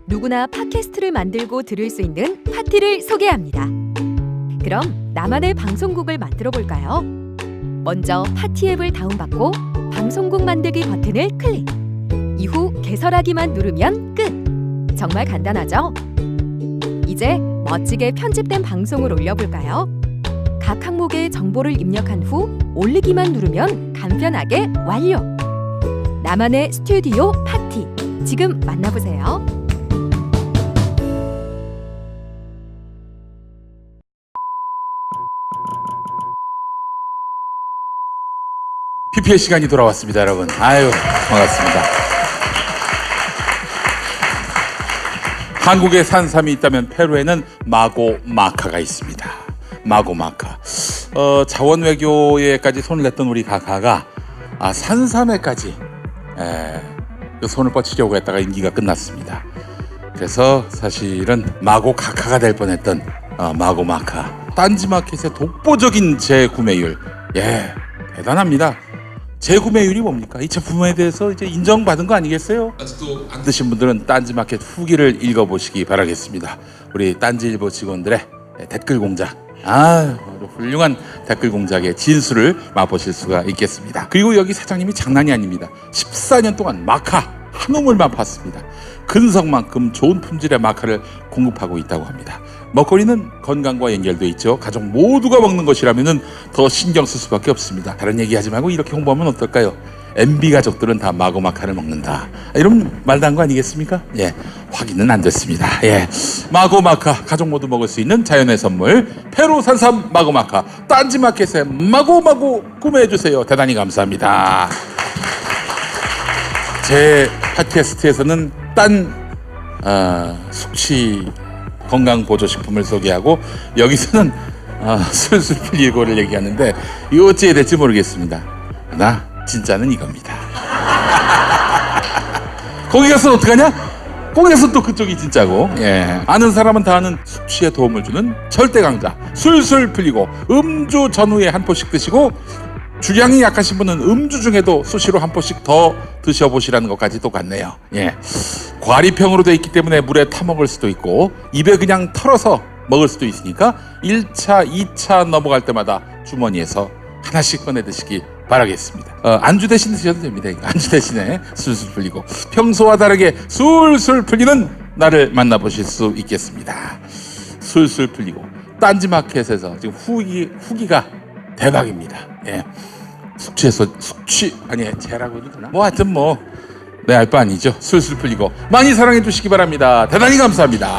누구나 팟캐스트를 만들고 들을 수 있는 파티를 소개합니다. 그럼 나만의 방송국을 만들어 볼까요? 먼저 파티 앱을 다운받고 방송국 만들기 버튼을 클릭. 이후 개설하기만 누르면 끝. 정말 간단하죠? 이제 멋지게 편집된 방송을 올려볼까요? 각 항목의 정보를 입력한 후 올리기만 누르면 간편하게 완료. 나만의 스튜디오 파티. 지금 만나보세요. 기피의 시간이 돌아왔습니다, 여러분. 아유, 반갑습니다. 한국에 산삼이 있다면 페루에는 마고마카가 있습니다. 마고마카. 자원 외교에까지 손을 냈던 우리 가카가 산삼에까지 손을 뻗치려고 했다가 임기가 끝났습니다. 그래서 사실은 마고카카가 될 뻔했던 마고마카. 딴지마켓의 독보적인 재구매율. 대단합니다. 재구매율이 뭡니까? 이 제품에 대해서 이제 인정받은 거 아니겠어요? 아직도 안 드신 분들은 딴지마켓 후기를 읽어보시기 바라겠습니다. 우리 딴지일보 직원들의 댓글 공작. 훌륭한 댓글 공작의 진수를 맛보실 수가 있겠습니다. 그리고 여기 사장님이 장난이 아닙니다. 14년 동안 마카 한 우물만 팠습니다. 근성만큼 좋은 품질의 마카를 공급하고 있다고 합니다. 먹거리는 건강과 연결돼 있죠. 가족 모두가 먹는 것이라면 더 신경 쓸 수밖에 없습니다. 다른 얘기하지 말고 이렇게 홍보하면 어떨까요? MB 가족들은 다 마고마카를 먹는다. 이런 말도 한 거 아니겠습니까? 확인은 안 됐습니다. 마고마카 가족 모두 먹을 수 있는 자연의 선물 페루 산삼 마고마카 딴지마켓에 마고마고 구매해 주세요. 대단히 감사합니다. 제 팟캐스트에서는 숙취 건강보조식품을 소개하고 여기서는 술술 풀리고를 얘기하는데 이거 어찌해야 될지 모르겠습니다. 나 진짜는 이겁니다. 거기 가서는 어떡하냐? 거기 가서 또 그쪽이 진짜고. 아는 사람은 다 아는 숙취에 도움을 주는 절대 강자 술술 풀리고 음주 전후에 한 포씩 드시고 주량이 약하신 분은 음주 중에도 수시로 한 포씩 더 드셔보시라는 것까지 똑같네요. 과리병으로 되어 있기 때문에 물에 타먹을 수도 있고 입에 그냥 털어서 먹을 수도 있으니까 1차, 2차 넘어갈 때마다 주머니에서 하나씩 꺼내 드시기 바라겠습니다. 안주 대신 드셔도 됩니다. 안주 대신에 술술 풀리고 평소와 다르게 술술 풀리는 나를 만나보실 수 있겠습니다. 술술 풀리고 딴지마켓에서 지금 후기가 대박입니다. 제라고 해도 되나? 하여튼 내 알 바 아니죠. 술술 풀리고 많이 사랑해 주시기 바랍니다. 대단히 감사합니다.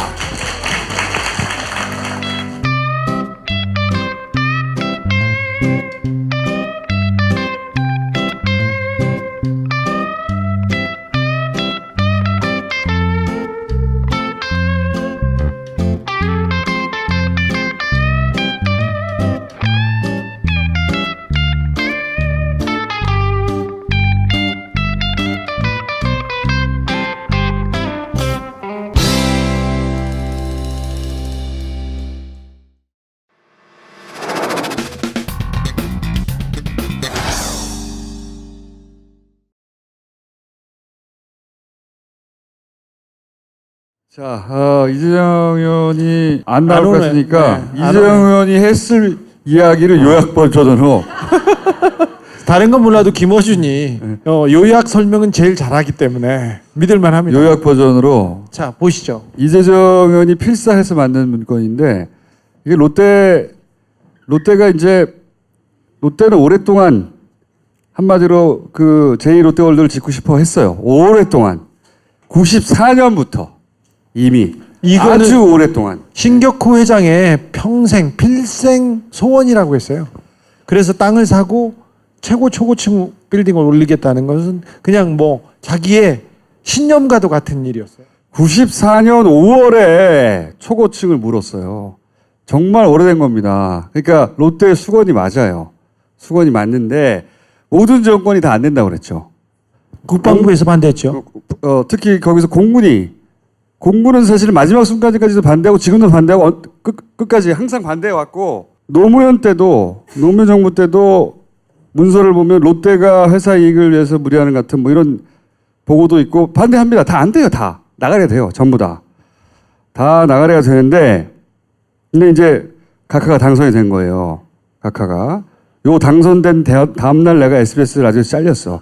자, 이재정 의원이 안 나올 것 오네. 같으니까 네, 안 이재정 의원이 했을 이야기를 요약 버전으로 다른 건 몰라도 김어준이 요약 설명은 제일 잘하기 때문에 믿을만 합니다. 요약 버전으로 자, 보시죠. 이재정 의원이 필사해서 만든 문건인데 이게 롯데가 이제 롯데는 오랫동안 한마디로 그 제2롯데월드를 짓고 싶어 했어요. 오랫동안 94년부터 이미 이거는 아주 오랫동안 신격호 회장의 평생 필생 소원이라고 했어요. 그래서 땅을 사고 최고 초고층 빌딩을 올리겠다는 것은 그냥 자기의 신념과도 같은 일이었어요. 94년 5월에 초고층을 물었어요. 정말 오래된 겁니다. 그러니까 롯데의 수건이 맞아요. 수건이 맞는데 모든 정권이 다 안 된다고 그랬죠. 국방부에서 반대했죠. 특히 거기서 공군은 사실 마지막 순간까지도 반대하고 지금도 반대하고 끝까지 항상 반대해왔고 노무현 정부 때도 문서를 보면 롯데가 회사 이익을 위해서 무리하는 같은 이런 보고도 있고 반대합니다. 다 안 돼요. 다 나가려야 돼요. 전부 다 나가려야 되는데 근데 이제 각하가 당선이 된 거예요. 각하가 요 당선된 다음날 내가 SBS 라디오에서 잘렸어.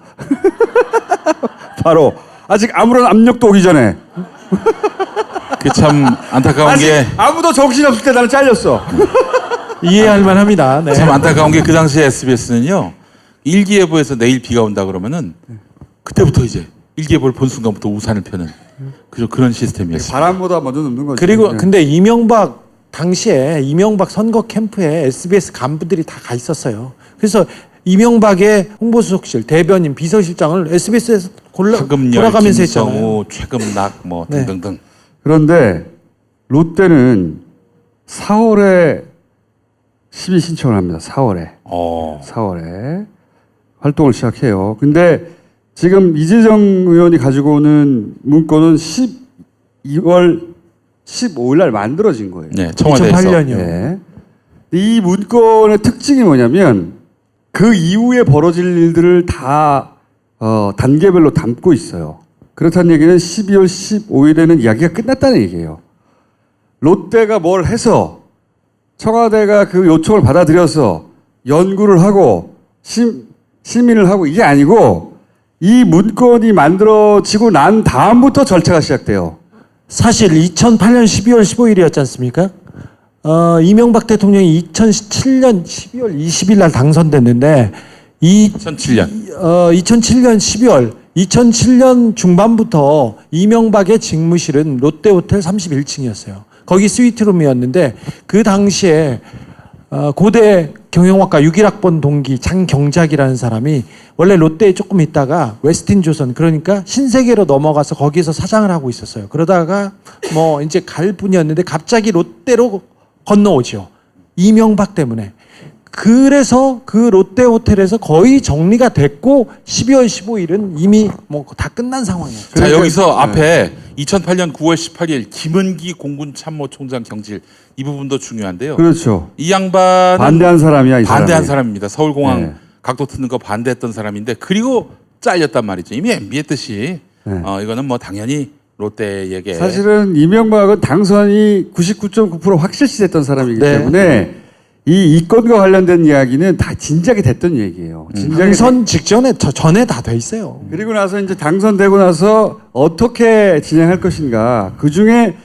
바로 아직 아무런 압력도 오기 전에. 참 안타까운 게 아무도 정신없을 때 나는 잘렸어. 이해할 만합니다. 네. 참 안타까운 게 그 당시에 SBS는요 일기예보에서 내일 비가 온다 그러면은 그때부터 이제 일기예보를 본 순간부터 우산을 펴는 그런 시스템이었어요. 바람보다 먼저 눕는 거죠. 그리고 근데 당시에 이명박 선거 캠프에 SBS 간부들이 다 가 있었어요. 그래서 이명박의 홍보수석실, 대변인, 비서실장을 SBS에서 돌아가면서 했잖아요. 김성우, 최금락 뭐 네. 등등등. 그런데 롯데는 4월에 심의 신청을 합니다. 4월에 활동을 시작해요. 근데 지금 이재정 의원이 가지고 오는 문건은 12월 15일 날 만들어진 거예요. 네, 청와대에서. 2008년이요. 네. 이 문건의 특징이 뭐냐면 그 이후에 벌어질 일들을 다 단계별로 담고 있어요. 그렇다는 얘기는 12월 15일에는 이야기가 끝났다는 얘기예요. 롯데가 뭘 해서 청와대가 그 요청을 받아들여서 연구를 하고 심의를 하고 이게 아니고 이 문건이 만들어지고 난 다음부터 절차가 시작돼요. 사실 2008년 12월 15일이었지 않습니까? 이명박 대통령이 2007년 12월 20일 날 당선됐는데 2007년. 2007년 12월 2007년 중반부터 이명박의 직무실은 롯데호텔 31층이었어요. 거기 스위트룸이었는데 그 당시에 고대 경영학과 61학번 동기 장경작이라는 사람이 원래 롯데에 조금 있다가 웨스틴조선 그러니까 신세계로 넘어가서 거기서 사장을 하고 있었어요. 그러다가 뭐 이제 갈 뿐이었는데 갑자기 롯데로 건너오죠. 이명박 때문에. 그래서 그 롯데호텔에서 거의 정리가 됐고 12월 15일은 이미 뭐 다 끝난 상황이에요. 자, 여기서 앞에 2008년 9월 18일 김은기 공군 참모총장 경질 이 부분도 중요한데요. 그렇죠. 이 양반은 반대한 사람이야. 이 반대한 사람이. 사람입니다. 서울공항 네. 각도 트는 거 반대했던 사람인데 그리고 잘렸단 말이죠. 이미 MB했듯이 네. 이거는 뭐 당연히 롯데에게 사실은 이명박은 당선이 99.9% 확실시 됐던 사람이기 네. 때문에 이 이건과 관련된 이야기는 다 진작에 됐던 얘기예요. 진작에 당선 직전에 전에 다 돼 있어요. 그리고 나서 이제 당선되고 나서 어떻게 진행할 것인가. 그 중에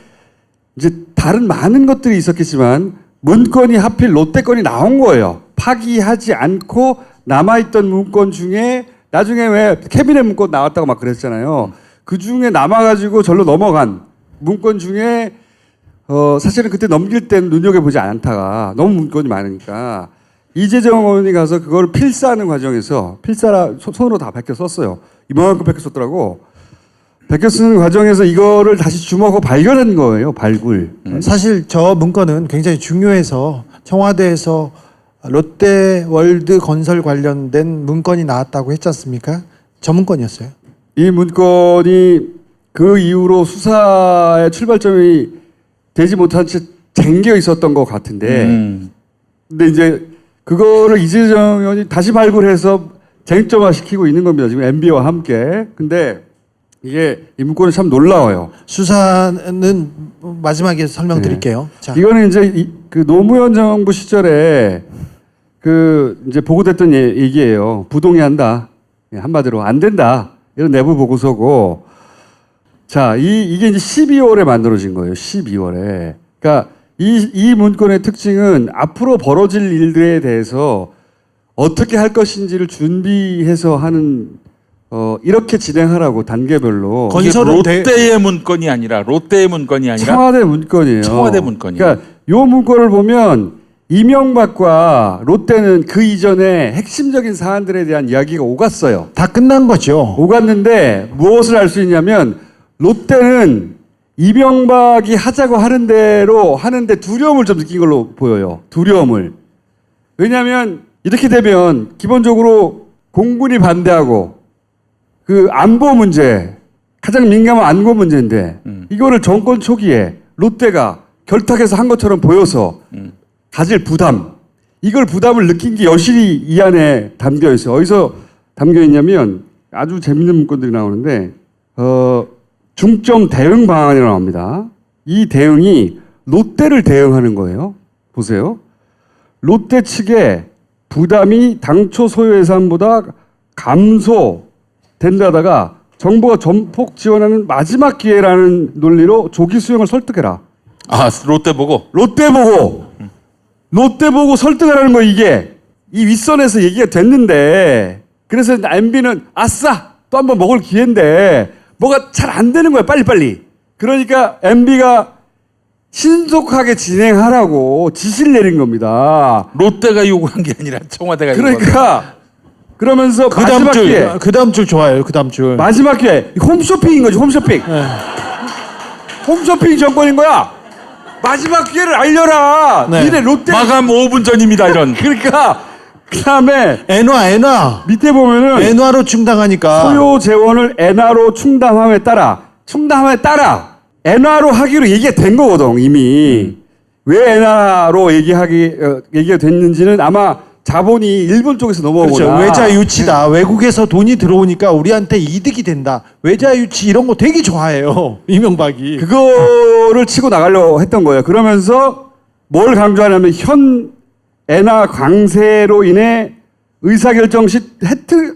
이제 다른 많은 것들이 있었겠지만 문건이 하필 롯데 건이 나온 거예요. 파기하지 않고 남아있던 문건 중에 나중에 왜 캐비넷 문건 나왔다고 막 그랬잖아요. 그 중에 남아가지고 절로 넘어간 문건 중에 사실은 그때 넘길 때는 눈여겨보지 않다가 너무 문건이 많으니까 이재정 의원이 가서 그걸 필사하는 과정에서 필사라 손으로 다 베껴 썼어요. 이만큼 베껴 썼더라고. 베껴 쓰는 과정에서 이거를 다시 주목하고 발견한 거예요. 발굴. 사실 저 문건은 굉장히 중요해서 청와대에서 롯데월드 건설 관련된 문건이 나왔다고 했지 않습니까? 저 문건이었어요. 이 문건이 그 이후로 수사의 출발점이 되지 못한 채 쟁겨 있었던 것 같은데 근데 이제 그거를 이재정 의원이 다시 발굴해서 쟁점화시키고 있는 겁니다. 지금 MB와 함께. 근데 이게 이 문건이 참 놀라워요. 수사는 마지막에 설명드릴게요. 자. 이거는 이제 그 노무현 정부 시절에 그 이제 보고됐던 얘기예요. 부동의한다. 한마디로 안 된다. 이런 내부 보고서고. 자, 이게 이제 12월에 만들어진 거예요. 12월에. 그러니까 이 문건의 특징은 앞으로 벌어질 일들에 대해서 어떻게 할 것인지를 준비해서 하는 이렇게 진행하라고 단계별로. 건설은 롯데의 문건이 아니라 청와대 문건이에요. 청와대 문건이에요. 그러니까 요 문건을 보면 이명박과 롯데는 그 이전에 핵심적인 사안들에 대한 이야기가 오갔어요. 다 끝난 거죠. 오갔는데 무엇을 알 수 있냐면 롯데는 이명박이 하자고 하는 대로 하는데 두려움을 좀 느낀 걸로 보여요. 두려움을. 왜냐하면 이렇게 되면 기본적으로 공군이 반대하고 그 안보 문제, 가장 민감한 안보 문제인데 이거를 정권 초기에 롯데가 결탁해서 한 것처럼 보여서 가질 부담, 이걸 부담을 느낀 게 여실히 이 안에 담겨 있어요. 어디서 담겨 있냐면 아주 재밌는 문건들이 나오는데 중점 대응 방안이라고 합니다. 이 대응이 롯데를 대응하는 거예요. 보세요. 롯데 측에 부담이 당초 소요 예산보다 감소된다다가 정부가 전폭 지원하는 마지막 기회라는 논리로 조기 수용을 설득해라. 아, 롯데 보고 설득하라는 거 이게. 이 윗선에서 얘기가 됐는데 그래서 MB는 아싸! 또 한 번 먹을 기회인데 뭐가 잘 안 되는 거야 빨리빨리. 그러니까 MB가 신속하게 진행하라고 지시를 내린 겁니다. 롯데가 요구한 게 아니라 청와대가 그러니까 그러면서 마지막 기회. 그 다음 줄 좋아요. 그 다음 줄. 마지막 기회. 홈쇼핑인 거지. 홈쇼핑. 홈쇼핑 정권인 거야. 마지막 기회를 알려라. 네. 니네 롯데. 마감 5분 전입니다. 이런. 그러니까 그다음에 엔화. 밑에 보면은 엔화로 충당하니까. 소요 재원을 엔화로 충당함에 따라 엔화로 하기로 얘기가 된 거거든 이미. 왜 엔화로 얘기가 됐는지는 아마 자본이 일본 쪽에서 넘어오거나. 그렇죠. 외자 유치다. 외국에서 돈이 들어오니까 우리한테 이득이 된다. 외자 유치 이런 거 되게 좋아해요. 이명박이. 그거를 치고 나가려고 했던 거예요. 그러면서 뭘 강조하냐면 현 엔화 강세로 인해 의사결정 시 혜택을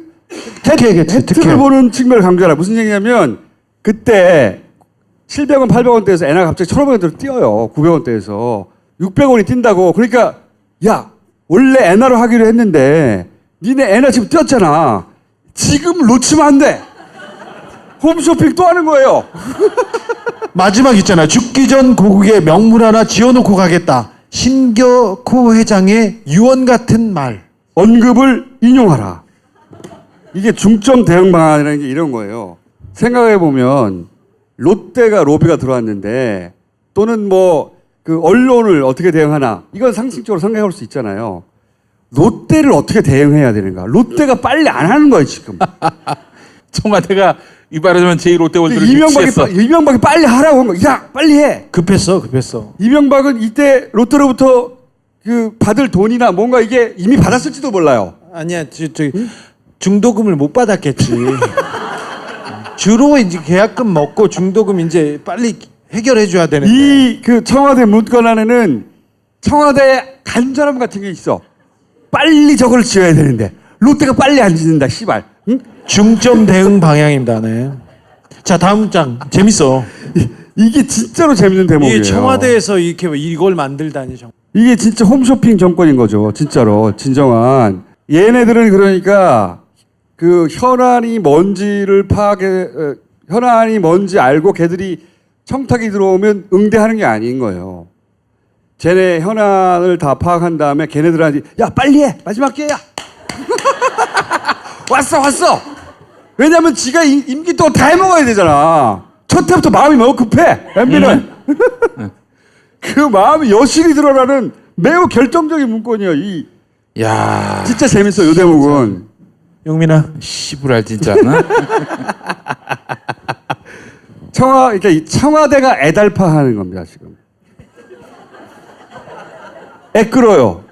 보는 측면을 강조하라. 무슨 얘기냐면 그때 700원, 800원대에서 엔화가 갑자기 1,500원대로 뛰어요. 900원대에서. 600원이 뛴다고. 그러니까 야 원래 엔화로 하기로 했는데 니네 엔화 지금 뛰었잖아. 지금 놓치면 안 돼. 홈쇼핑 또 하는 거예요. 마지막 있잖아. 죽기 전 고국에 명물 하나 지어놓고 가겠다. 신격호 회장의 유언 같은 말. 언급을 인용하라. 이게 중점 대응 방안이라는 게 이런 거예요. 생각해보면 롯데가 로비가 들어왔는데 또는 뭐 그 언론을 어떻게 대응하나 이건 상식적으로 생각할 수 있잖아요. 롯데를 어떻게 대응해야 되는가. 롯데가 빨리 안 하는 거예요 지금. 청와대가 이 말하자면 제1롯데월드를 이명박이 빨리 하라고 한 거. 야 빨리 해. 급했어. 이명박은 이때 롯데로부터 그 받을 돈이나 뭔가 이게 이미 받았을지도 몰라요. 아니야. 중도금을 못 받았겠지. 주로 이제 계약금 먹고 중도금 이제 빨리 해결해 줘야 되는데. 이 그 청와대 문건안에는 청와대 간절함 같은 게 있어. 빨리 저걸 지어야 되는데 롯데가 빨리 안 짓는다. 씨발. 응? 중점 대응 방향입니다. 네. 자 다음 장 재밌어. 이게 진짜로 재밌는 대목이에요. 이게 청와대에서 이렇게 이걸 만들다니. 이게 진짜 홈쇼핑 정권인 거죠. 진짜로 진정한. 얘네들은 그러니까 그 현안이 뭔지를 현안이 뭔지 알고 걔들이 청탁이 들어오면 응대하는 게 아닌 거예요. 쟤네 현안을 다 파악한 다음에 걔네들한테 야 빨리 해. 마지막 기회야. 왔어. 왜냐면 지가 임기 동안 다 해먹어야 되잖아. 첫 해부터 마음이 너무 급해. MB는. 그 마음이 여실히 드러나는 매우 결정적인 문건이에요. 야, 진짜 재밌어 요 대목은. 영민아. 시부랄 진짜. 그러니까 이 청와대가 애달파하는 겁니다 지금. 애 끌어요.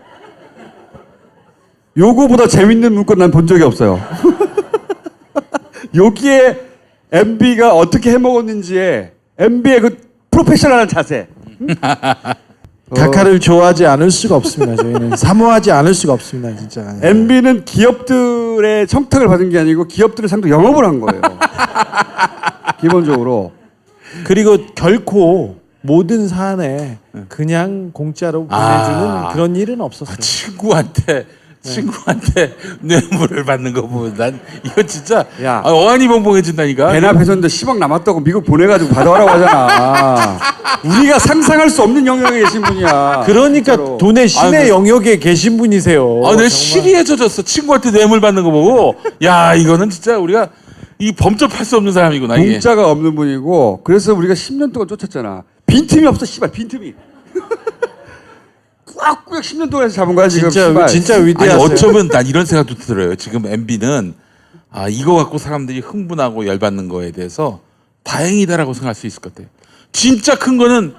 요거보다 재밌는 문건 난 본 적이 없어요. 여기에 MB가 어떻게 해먹었는지에 MB의 그 프로페셔널한 자세. 각하를 좋아하지 않을 수가 없습니다. 저희는 사모하지 않을 수가 없습니다. 진짜. MB는 기업들의 청탁을 받은 게 아니고 기업들을 상대로 영업을 한 거예요. 기본적으로. 그리고 결코 모든 사안에 그냥 공짜로 보내주는 그런 일은 없었어요. 친구한테 뇌물을 받는 거 보면 난 이거 진짜 어안이 벙벙해진다니까. 배나 패셨는데 10억 남았다고 미국 보내가지고 받아오라고 하잖아. 우리가 상상할 수 없는 영역에 계신 분이야. 그러니까 진짜로. 돈의 신의 영역에 계신 분이세요. 내 시리해져졌어. 친구한테 뇌물 받는 거 보고 야 이거는 진짜 우리가 이 범접할 수 없는 사람이구나. 이게. 공짜가 없는 분이고 그래서 우리가 10년 동안 쫓았잖아. 빈틈이 없어 씨발 빈틈이. 꾸역꾸역 10년 동안 해서 잡은 거야 지금. 진짜 위대하세요. 아니 어쩌면 난 이런 생각도 들어요. 지금 MB는 이거 갖고 사람들이 흥분하고 열받는 거에 대해서 다행이다라고 생각할 수 있을 것 같아요. 진짜 큰 거는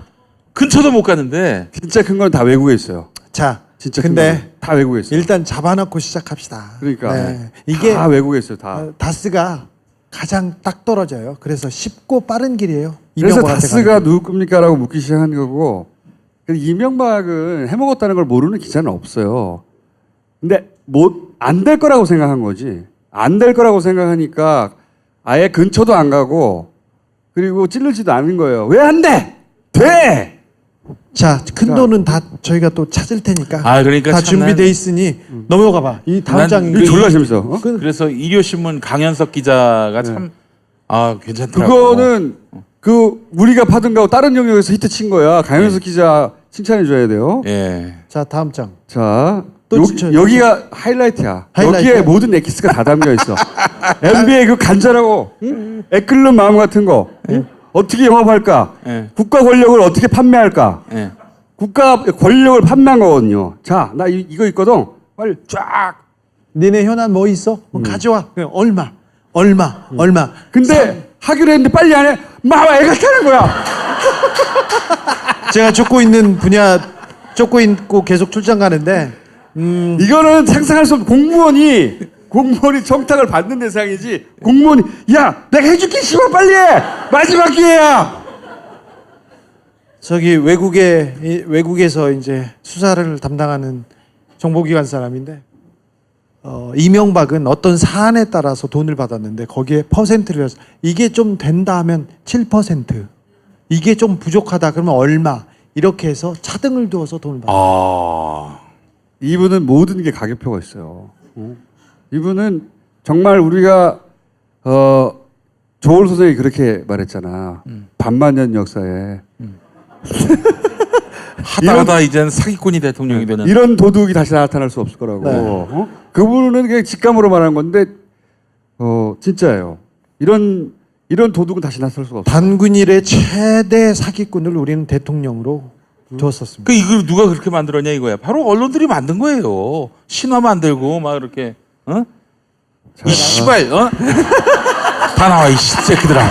근처도 못 가는데. 진짜 큰 건 다 외국에 있어요. 자, 진짜 근데 다 외국에 있어요. 일단 잡아놓고 시작합시다. 그러니까 이게 다 외국에 있어요. 다. 다스가 가장 딱 떨어져요. 그래서 쉽고 빠른 길이에요. 그래서 이명박한테 다스가 가는 누구 겁니까라고 묻기 시작한 거고. 이명박은 해먹었다는 걸 모르는 기자는 없어요. 근데 안 될 거라고 생각한 거지. 안 될 거라고 생각하니까 아예 근처도 안 가고 그리고 찌르지도 않은 거예요. 왜 안 돼? 돼! 자, 큰 돈은 다 저희가 또 찾을 테니까. 그러니까 다 준비돼 있으니 넘어가 봐. 이 다음 장이 이거 졸라 재밌어. 그래서 일요신문 강현석 기자가 참 괜찮더라고. 그거는 우리가 파든 거하고 다른 영역에서 히트 친 거야. 강현석 기자 칭찬해 줘야 돼요. 예. 자, 다음 장. 자, 여기가 하이라이트야. 하이라이트? 여기에 모든 엑기스가 다 담겨 있어. MB의 그 간절하고 애끓는 마음 같은 거. 어떻게 영업할까? 국가 권력을 어떻게 판매할까? 국가 권력을 판매한 거거든요. 자, 나 이거 있거든. 빨리 쫙. 니네 현안 뭐 있어? 가져와. 그냥 얼마. 근데 하기로 했는데 빨리 안 해. 마마 애가 타는 거야. 제가 쫓고 있는 분야 쫓고 있고 계속 출장 가는데 이거는 상상할 수 없는 공무원이 청탁을 받는 대상이지. 공무원이 야 내가 해줄게 씨발 빨리 해. 마지막 기회야. 저기 외국에서 이제 수사를 담당하는 정보기관 사람인데 이명박은 어떤 사안에 따라서 돈을 받았는데 거기에 퍼센트를 해서 이게 좀 된다 하면 7%, 이게 좀 부족하다 그러면 얼마 이렇게 해서 차등을 두어서 돈을 받아요. 이분은 모든 게 가격표가 있어요. 이분은 정말 우리가 조올 선생이 그렇게 말했잖아. 반만년 역사에 하다하다 이제는 사기꾼이 대통령이 되는. 이런 도둑이 다시 나타날 수 없을 거라고. 네. 그분은 그냥 직감으로 말한 건데 진짜예요. 이런 도둑은 다시 나타날 수가 없어요. 단군일의 최대 사기꾼을 우리는 대통령으로 두었었습니다. 그 이걸 누가 그렇게 만들었냐 이거야. 바로 언론들이 만든 거예요. 신화 만들고 막 이렇게 이 씨발 다 나와 이 새끼들아.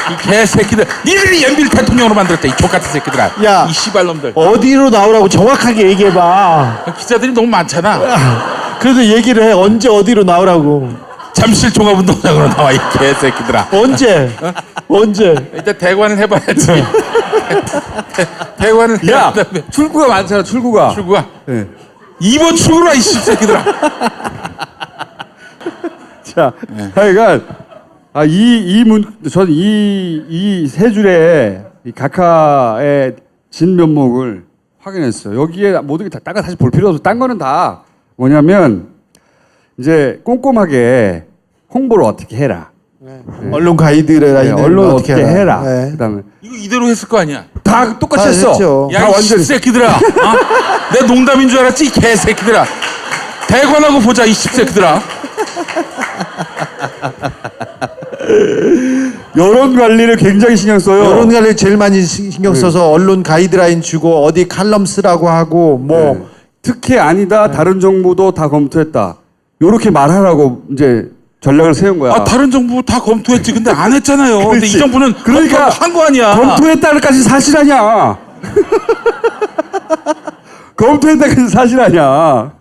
이 개새끼들. 니들이 연빌 대통령으로 만들었다. 이 족같은 새끼들아. 야, 이 씨발 놈들. 어디로 나오라고 정확하게 얘기해봐. 기자들이 너무 많잖아. 그래도 얘기를 해. 언제 어디로 나오라고. 잠실 종합운동장으로 나와 이 개새끼들아. 언제? 언제? 일단 대관을 해봐야지. 대관을 야, 해야 다음에. 출구가 많잖아. 출구가. 네. 2번 출구라 이 새끼들아. 자, 하여간 전 이 세 줄의 이 각하의 진면목을 확인했어요. 여기에 모든 게 다 다시 볼 필요 없어. 딴 거는 다 뭐냐면 이제 꼼꼼하게 홍보를 어떻게 해라. 언론 가이드라인을 언론 어떻게 해라. 네. 그다음에 이거 이대로 했을 거 아니야. 다 똑같이 했어. 했죠. 야, 이 새끼들아. 내 농담인 줄 알았지? 이 개새끼들아. 대관하고 보자, 이 씹새끼들아. 여론 관리를 굉장히 신경 써요. 여론 관리를 제일 많이 신경 써서 언론 가이드라인 주고 어디 칼럼 쓰라고 하고 뭐 특혜 아니다. 다른 정보도 다 검토했다. 요렇게 말하라고 이제 전략을 세운 거야. 다른 정부 다 검토했지. 근데 안 했잖아요. 근데 이 정부는 그러니까 한 거 아니야. 검토했다는까지 사실 아니야. 검토했다까지 사실 아니야.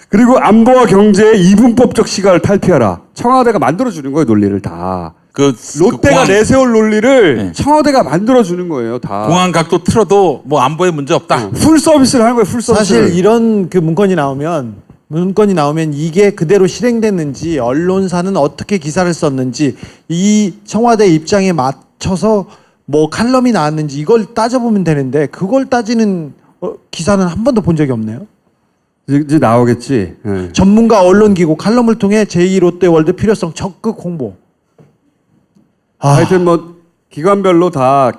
그리고 안보와 경제의 이분법적 시각을 탈피하라. 청와대가 만들어주는 거예요, 논리를 다. 롯데가 내세울 논리를 청와대가 만들어주는 거예요, 다. 공항 각도 틀어도 뭐 안보에 문제 없다. 풀 서비스를 하는 거예요, 풀 서비스. 사실 이런 그 문건이 나오면 이게 그대로 실행됐는지 언론사는 어떻게 기사를 썼는지 이 청와대 입장에 맞춰서 뭐 칼럼이 나왔는지 이걸 따져보면 되는데 그걸 따지는 기사는 한 번도 본 적이 없네요. 이제 나오겠지. 네. 전문가 언론기고 칼럼을 통해 제2롯데월드 필요성 적극 홍보. 하여튼 뭐 기관별로 다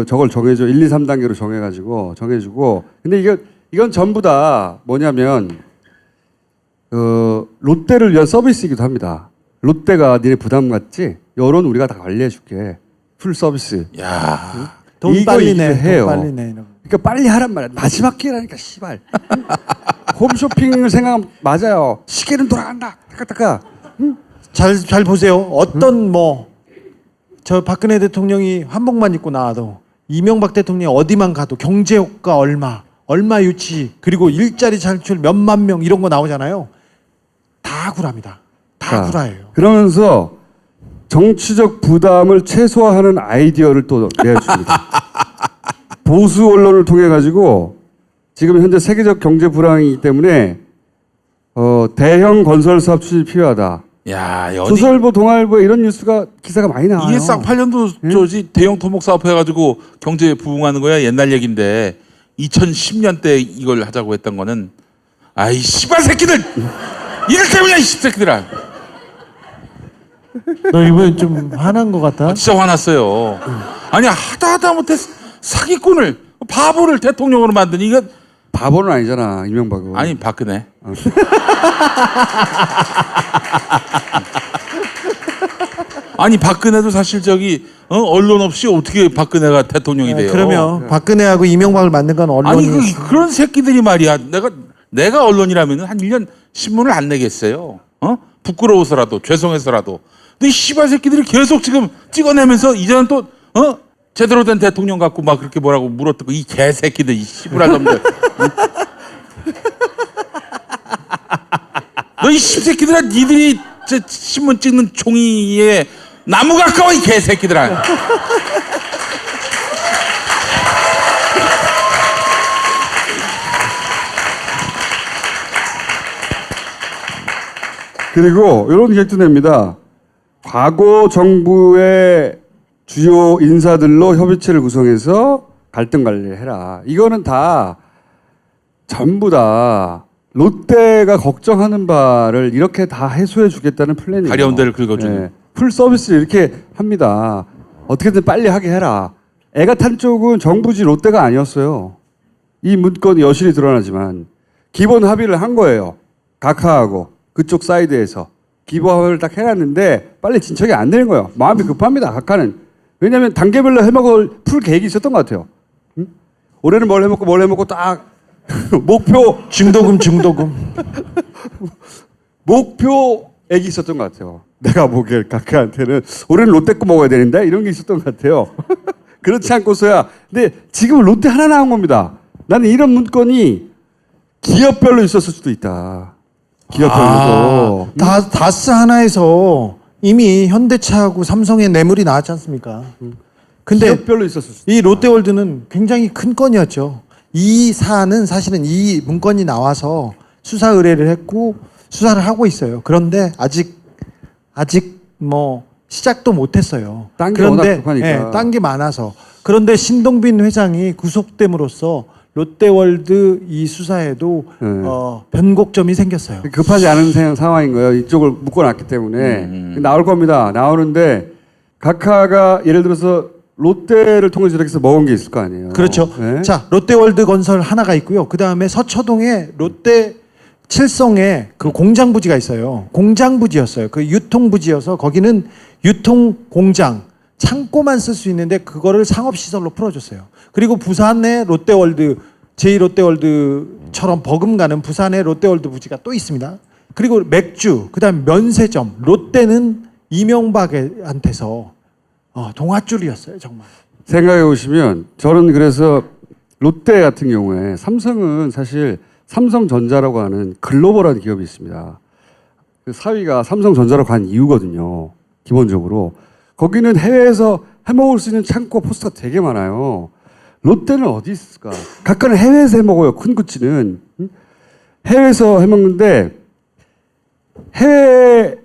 저걸 정해줘. 1, 2, 3단계로 정해주고. 근데 이건 전부 다 뭐냐면 롯데를 위한 서비스이기도 합니다. 롯데가 니네 부담 갖지? 여론 우리가 다 관리해줄게. 풀 서비스. 야, 돈 빨리네. 해요. 돈 빨리네. 그러니까 빨리 하란 말이야. 마지막 기회라니까 씨발. 홈쇼핑을 생각하면 맞아요. 시계는 돌아간다. 따까따까. 응? 잘 보세요. 어떤 저 박근혜 대통령이 한복만 입고 나와도 이명박 대통령이 어디만 가도 경제 효과 얼마 유치 그리고 일자리 창출 몇만 명 이런 거 나오잖아요. 다 구랍니다. 다 구라예요. 그러면서 정치적 부담을 최소화하는 아이디어를 또 내줍니다. 보수 언론을 통해 가지고 지금 현재 세계적 경제 불황이기 때문에 대형 건설 사업 추진이 필요하다. 야, 조선일보, 동아일보 이런 기사가 많이 나와요. 이게 쌍팔년도 저지 대형 토목 사업 해가지고 경제 부흥하는 거야. 옛날 얘긴데 2010년 때 이걸 하자고 했던 거는 아이 씨발 새끼들 이럴 때문이야 이 새끼들아. 너 이번에 좀 화난 것 같아? 진짜 화났어요. 아니 하다 못해 사기꾼을 바보를 대통령으로 만드니 이거 바보는 아니잖아 이명박은. 아니 박근혜. 아니 박근혜도 사실 저기 언론 없이 어떻게 박근혜가 대통령이 돼요? 그러면 박근혜하고 이명박을 만든 건 아니 언론이. 그런 새끼들이 말이야. 내가 언론이라면 한 1년 신문을 안 내겠어요. 부끄러워서라도 죄송해서라도. 근데 이 씨발 새끼들이 계속 지금 찍어내면서 이제는 또 제대로 된 대통령 갖고 막 그렇게 뭐라고 물어뜯고 이 개새끼들 이 씨부랄 놈들. 너 이 씹새끼들아 니들이 저 신문 찍는 종이에 나무 가까워 이 개새끼들아. 그리고 이런 얘기도 냅니다. 과거 정부의 주요 인사들로 협의체를 구성해서 갈등 관리를 해라. 이거는 다 전부 다 롯데가 걱정하는 바를 이렇게 다 해소해 주겠다는 플랜이에요. 가려운 데를 긁어주는. 풀 서비스를 이렇게 합니다. 어떻게든 빨리 하게 해라. 애가 탄 쪽은 정부지 롯데가 아니었어요. 이 문건이 여실히 드러나지만 기본 합의를 한 거예요. 각하하고 그쪽 사이드에서 기본 합의를 딱 해놨는데 빨리 진척이 안 되는 거예요. 마음이 급합니다. 각하는. 왜냐하면 단계별로 해먹을 풀 계획이 있었던 것 같아요. 응? 올해는 뭘 해먹고 딱 목표 중도금 목표액이 있었던 것 같아요. 내가 보기에 각하한테는 올해는 롯데 거 먹어야 되는데 이런 게 있었던 것 같아요. 그렇지 않고서야. 근데 지금은 롯데 하나 나온 겁니다. 나는 이런 문건이 기업별로 있었을 수도 있다. 기업별로도. 다스 하나에서 이미 현대차하고 삼성의 뇌물이 나왔지 않습니까? 근데 기업별로 있었을 수도 이 롯데월드는 굉장히 큰 건이었죠. 이 사안은 사실은 이 문건이 나와서 수사 의뢰를 했고 수사를 하고 있어요. 그런데 아직 뭐 시작도 못했어요. 딴게 워낙 급하니까. 예, 딴 게 많아서. 그런데 신동빈 회장이 구속됨으로써 롯데월드 이 수사에도 변곡점이 생겼어요. 급하지 않은 상황인 거예요. 이쪽을 묶어놨기 때문에. 나올 겁니다. 나오는데 각하가 예를 들어서 롯데를 통해서 이렇게 해서 먹은 게 있을 거 아니에요. 그렇죠. 네? 자, 롯데월드 건설 하나가 있고요. 그 다음에 서초동에 롯데 칠성에 그 공장 부지가 있어요. 공장 부지였어요. 그 유통 부지여서 거기는 유통 공장, 창고만 쓸 수 있는데 그거를 상업시설로 풀어줬어요. 그리고 부산에 롯데월드, 제2롯데월드처럼 버금가는 부산에 롯데월드 부지가 또 있습니다. 그리고 맥주, 그 다음에 면세점, 롯데는 이명박한테서 동아줄이었어요, 정말. 생각해 보시면 저는 그래서 롯데 같은 경우에 삼성은 사실 삼성전자라고 하는 글로벌한 기업이 있습니다. 그 사위가 삼성전자로 간 이유거든요. 기본적으로. 거기는 해외에서 해먹을 수 있는 창고 포스터가 되게 많아요. 롯데는 어디 있을까? 각각은 해외에서 해먹어요. 큰 구찌는. 해외에서 해먹는데 해외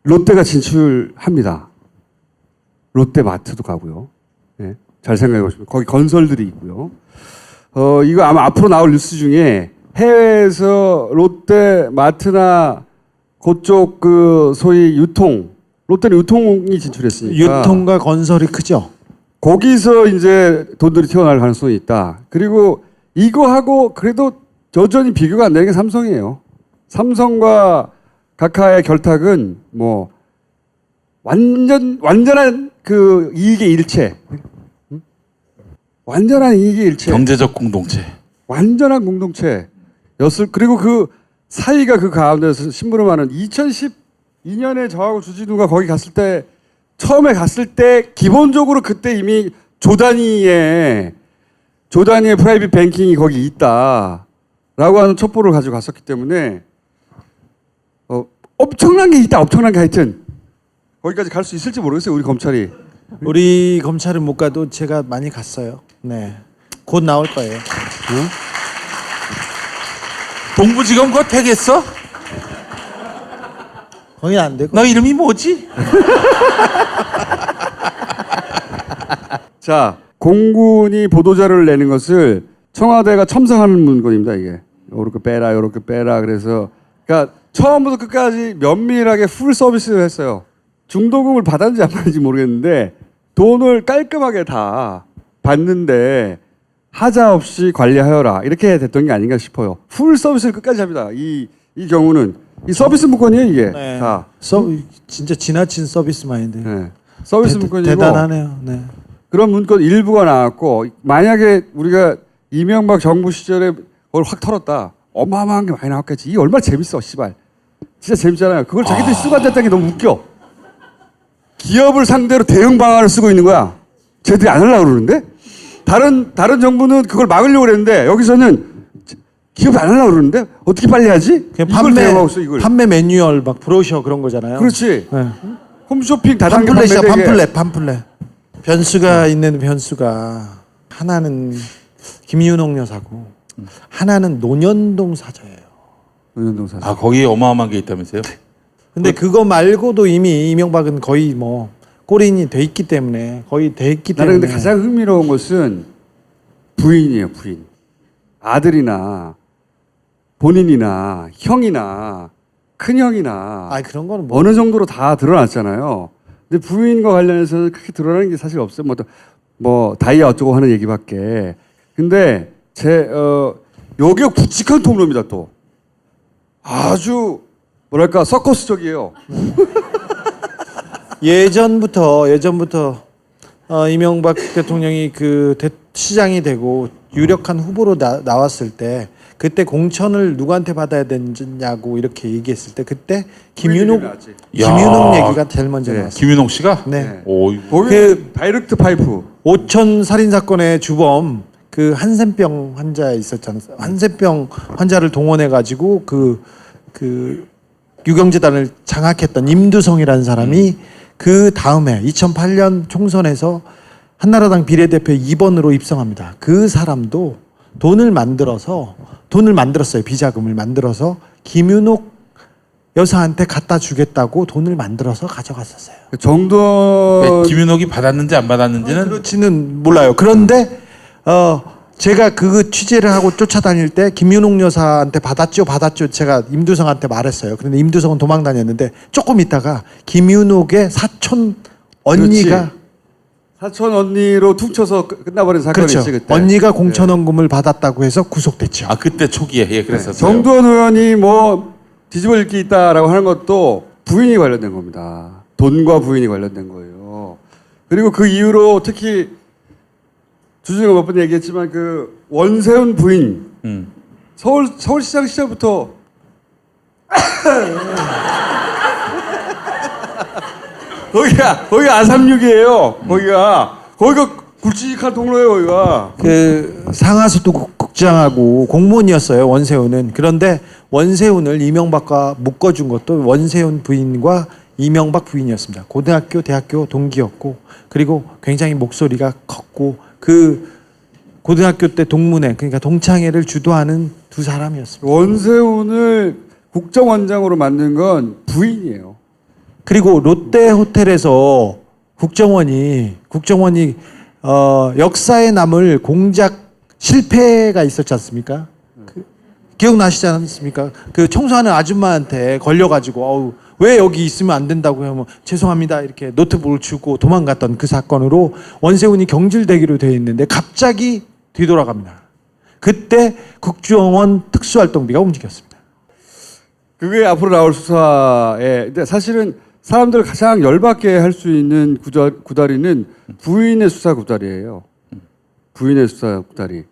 롯데가 진출합니다. 롯데마트도 가고요. 네, 잘 생각해 보시면 거기 건설들이 있고요. 이거 아마 앞으로 나올 뉴스 중에 해외에서 롯데마트나 그쪽 그 소위 롯데는 유통이 진출했으니까 유통과 건설이 크죠. 거기서 이제 돈들이 튀어나올 가능성이 있다. 그리고 이거하고 그래도 여전히 비교가 안 되는 게 삼성이에요. 삼성과 각하의 결탁은 뭐 완전한 그 이익의 일체. 완전한 이익의 일체. 경제적 공동체. 완전한 공동체였을. 그리고 그 사이가 그 가운데서 심부름하는 2012년에 저하고 주진우가 거기 처음에 갔을 때 기본적으로 그때 이미 조단위의 프라이빗 뱅킹이 거기 있다라고 하는 첩보를 가지고 갔었기 때문에 엄청난 게 하여튼 거기까지 갈 수 있을지 모르겠어요. 우리 검찰이. 우리 검찰은 못 가도 제가 많이 갔어요. 네, 곧 나올 거예요. 응? 동부지검 그거 되겠어? 거긴 안 되고. 너 이름이 뭐지? 자, 공군이 보도자료를 내는 것을 청와대가 첨성하는 문건입니다. 이게 요렇게 빼라. 그래서 그러니까 처음부터 끝까지 면밀하게 풀 서비스를 했어요. 중도금을 받았는지 안 받았는지 모르겠는데 돈을 깔끔하게 다 받는데 하자 없이 관리하여라 이렇게 됐던 게 아닌가 싶어요. 풀 서비스를 끝까지 합니다. 이 경우는 이 서비스 문건이에요 이게. 네. 다. 진짜 지나친 서비스 마인드. 네. 서비스 문건이고 대단하네요. 네. 그런 문건 일부가 나왔고 만약에 우리가 이명박 정부 시절에 그걸 확 털었다. 어마어마한 게 많이 나왔겠지. 이게 얼마나 재밌어 씨발. 진짜 재밌잖아요. 그걸 자기들이 쓰고 앉았다는 게 너무 웃겨. 기업을 상대로 대응 방안을 쓰고 있는 거야. 쟤들이 안 하려고 그러는데? 다른 정부는 그걸 막으려고 그랬는데 여기서는 기업이 안 하려고 그러는데 어떻게 빨리 하지? 이걸 대응하고 있어 이걸. 판매 매뉴얼 막 브로셔 그런 거잖아요. 그렇지. 네. 홈쇼핑 다단계 팜플렛이야 팜플렛. 변수가 있는 변수가 하나는 김윤옥 여사고 하나는 논현동 사저예요. 논현동 사저. 아 거기에 어마어마한 게 있다면서요? 근데 그거 말고도 이미 이명박은 거의 뭐 꼬린이 돼 있기 때문에 거의 돼 있기 때문에. 나는 근데 가장 흥미로운 것은 부인이에요 부인. 아들이나 본인이나 형이나 큰형이나 그런 거는 뭐 어느 정도로 다 드러났잖아요. 근데 부인과 관련해서는 크게 드러나는 게 사실 없어요. 뭐 다이아 어쩌고 하는 얘기밖에. 근데 여기가 굵직한 통로입니다 또. 아주 뭐랄까 서커스적이에요. 예전부터 이명박 대통령이 그 시장이 되고 유력한 후보로 나왔을 때 그때 공천을 누구한테 받아야 되냐고 이렇게 얘기했을 때 그때 김윤옥 얘기가 제일 먼저 나왔어요. 김윤옥 씨가? 네. 그 다이렉트 파이프. 오천 살인 사건의 주범 그 한센병 환자 있었잖아요. 한센병 환자를 동원해 가지고 그 유경재단을 장악했던 임두성이라는 사람이 그 다음에 2008년 총선에서 한나라당 비례대표 2번으로 입성합니다. 그 사람도 돈을 만들었어요. 비자금을 만들어서 김윤옥 여사한테 갖다 주겠다고 돈을 만들어서 가져갔었어요. 정도 김윤옥이 받았는지 안 받았는지는 그렇지는 몰라요. 그런데 제가 그 취재를 하고 쫓아다닐 때 김윤옥 여사한테 받았죠. 제가 임두성한테 말했어요. 그런데 임두성은 도망 다녔는데 조금 있다가 김윤옥의 사촌 언니가 사촌 언니로 퉁쳐서 끝나버린 사건이었지 그렇죠. 그때. 언니가 공천원금을 받았다고 해서 구속됐죠. 아 그때 초기에 그랬었어요. 정두원 의원이 뭐 뒤집어 읽기 있다라고 하는 것도 부인이 관련된 겁니다. 돈과 부인이 관련된 거예요. 그리고 그 이후로 특히 주중에 몇 번 얘기했지만 그 원세훈 부인 서울시장 시절부터 거기가 아삼육이에요. 거기가 굵직한 통로예요. 거기가. 그 상하수도 국장하고 공무원이었어요. 원세훈은. 그런데 원세훈을 이명박과 묶어준 것도 원세훈 부인과 이명박 부인이었습니다. 고등학교, 대학교 동기였고 그리고 굉장히 목소리가 컸고 그 고등학교 때 동문회 그러니까 동창회를 주도하는 두 사람이었습니다. 원세훈을 국정원장으로 만든 건 부인이에요. 그리고 롯데 호텔에서 국정원이 역사에 남을 공작 실패가 있었지 않습니까? 기억나시지 않습니까? 그 청소하는 아줌마한테 걸려가지고 왜 여기 있으면 안 된다고 하면 죄송합니다 이렇게 노트북을 주고 도망갔던 그 사건으로 원세훈이 경질되기로 되어 있는데 갑자기 뒤돌아갑니다. 그때 국정원 특수활동비가 움직였습니다. 그게 앞으로 나올 수사에 근데 사실은 사람들 가장 열받게 할 수 있는 구다리는 부인의 수사 구다리예요. 부인의 수사 구다리.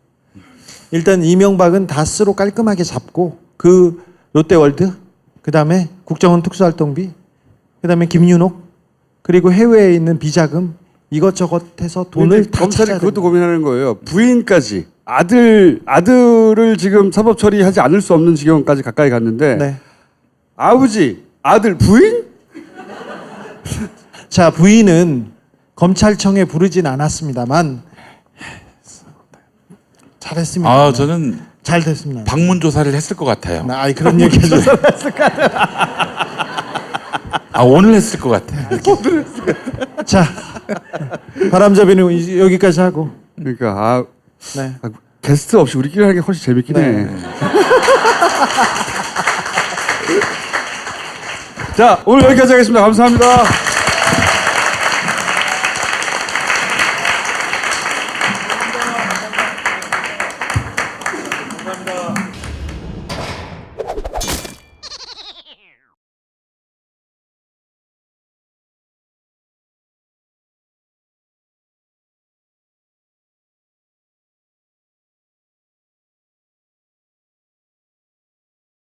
일단 이명박은 다스로 깔끔하게 잡고 그 롯데월드 그다음에 국정원 특수활동비 그다음에 김윤옥 그리고 해외에 있는 비자금 이것저것 해서 돈을 다 검찰이 찾아야 그것도 됩니다. 고민하는 거예요. 부인까지 아들을 지금 사법 처리하지 않을 수 없는 지경까지 가까이 갔는데 네. 아버지, 아들, 부인? 자 부인은 검찰청에 부르진 않았습니다만 잘했습니다. 아 저는 잘 됐습니다. 방문 조사를 했을 것 같아요. 그런 얘기 하죠. 아 오늘 했을 것 같아. 자 바람잡이는 여기까지 하고. 그러니까 네. 게스트 없이 우리끼리 하는 게 훨씬 재밌긴 해. 자 오늘 여기까지 하겠습니다. 감사합니다.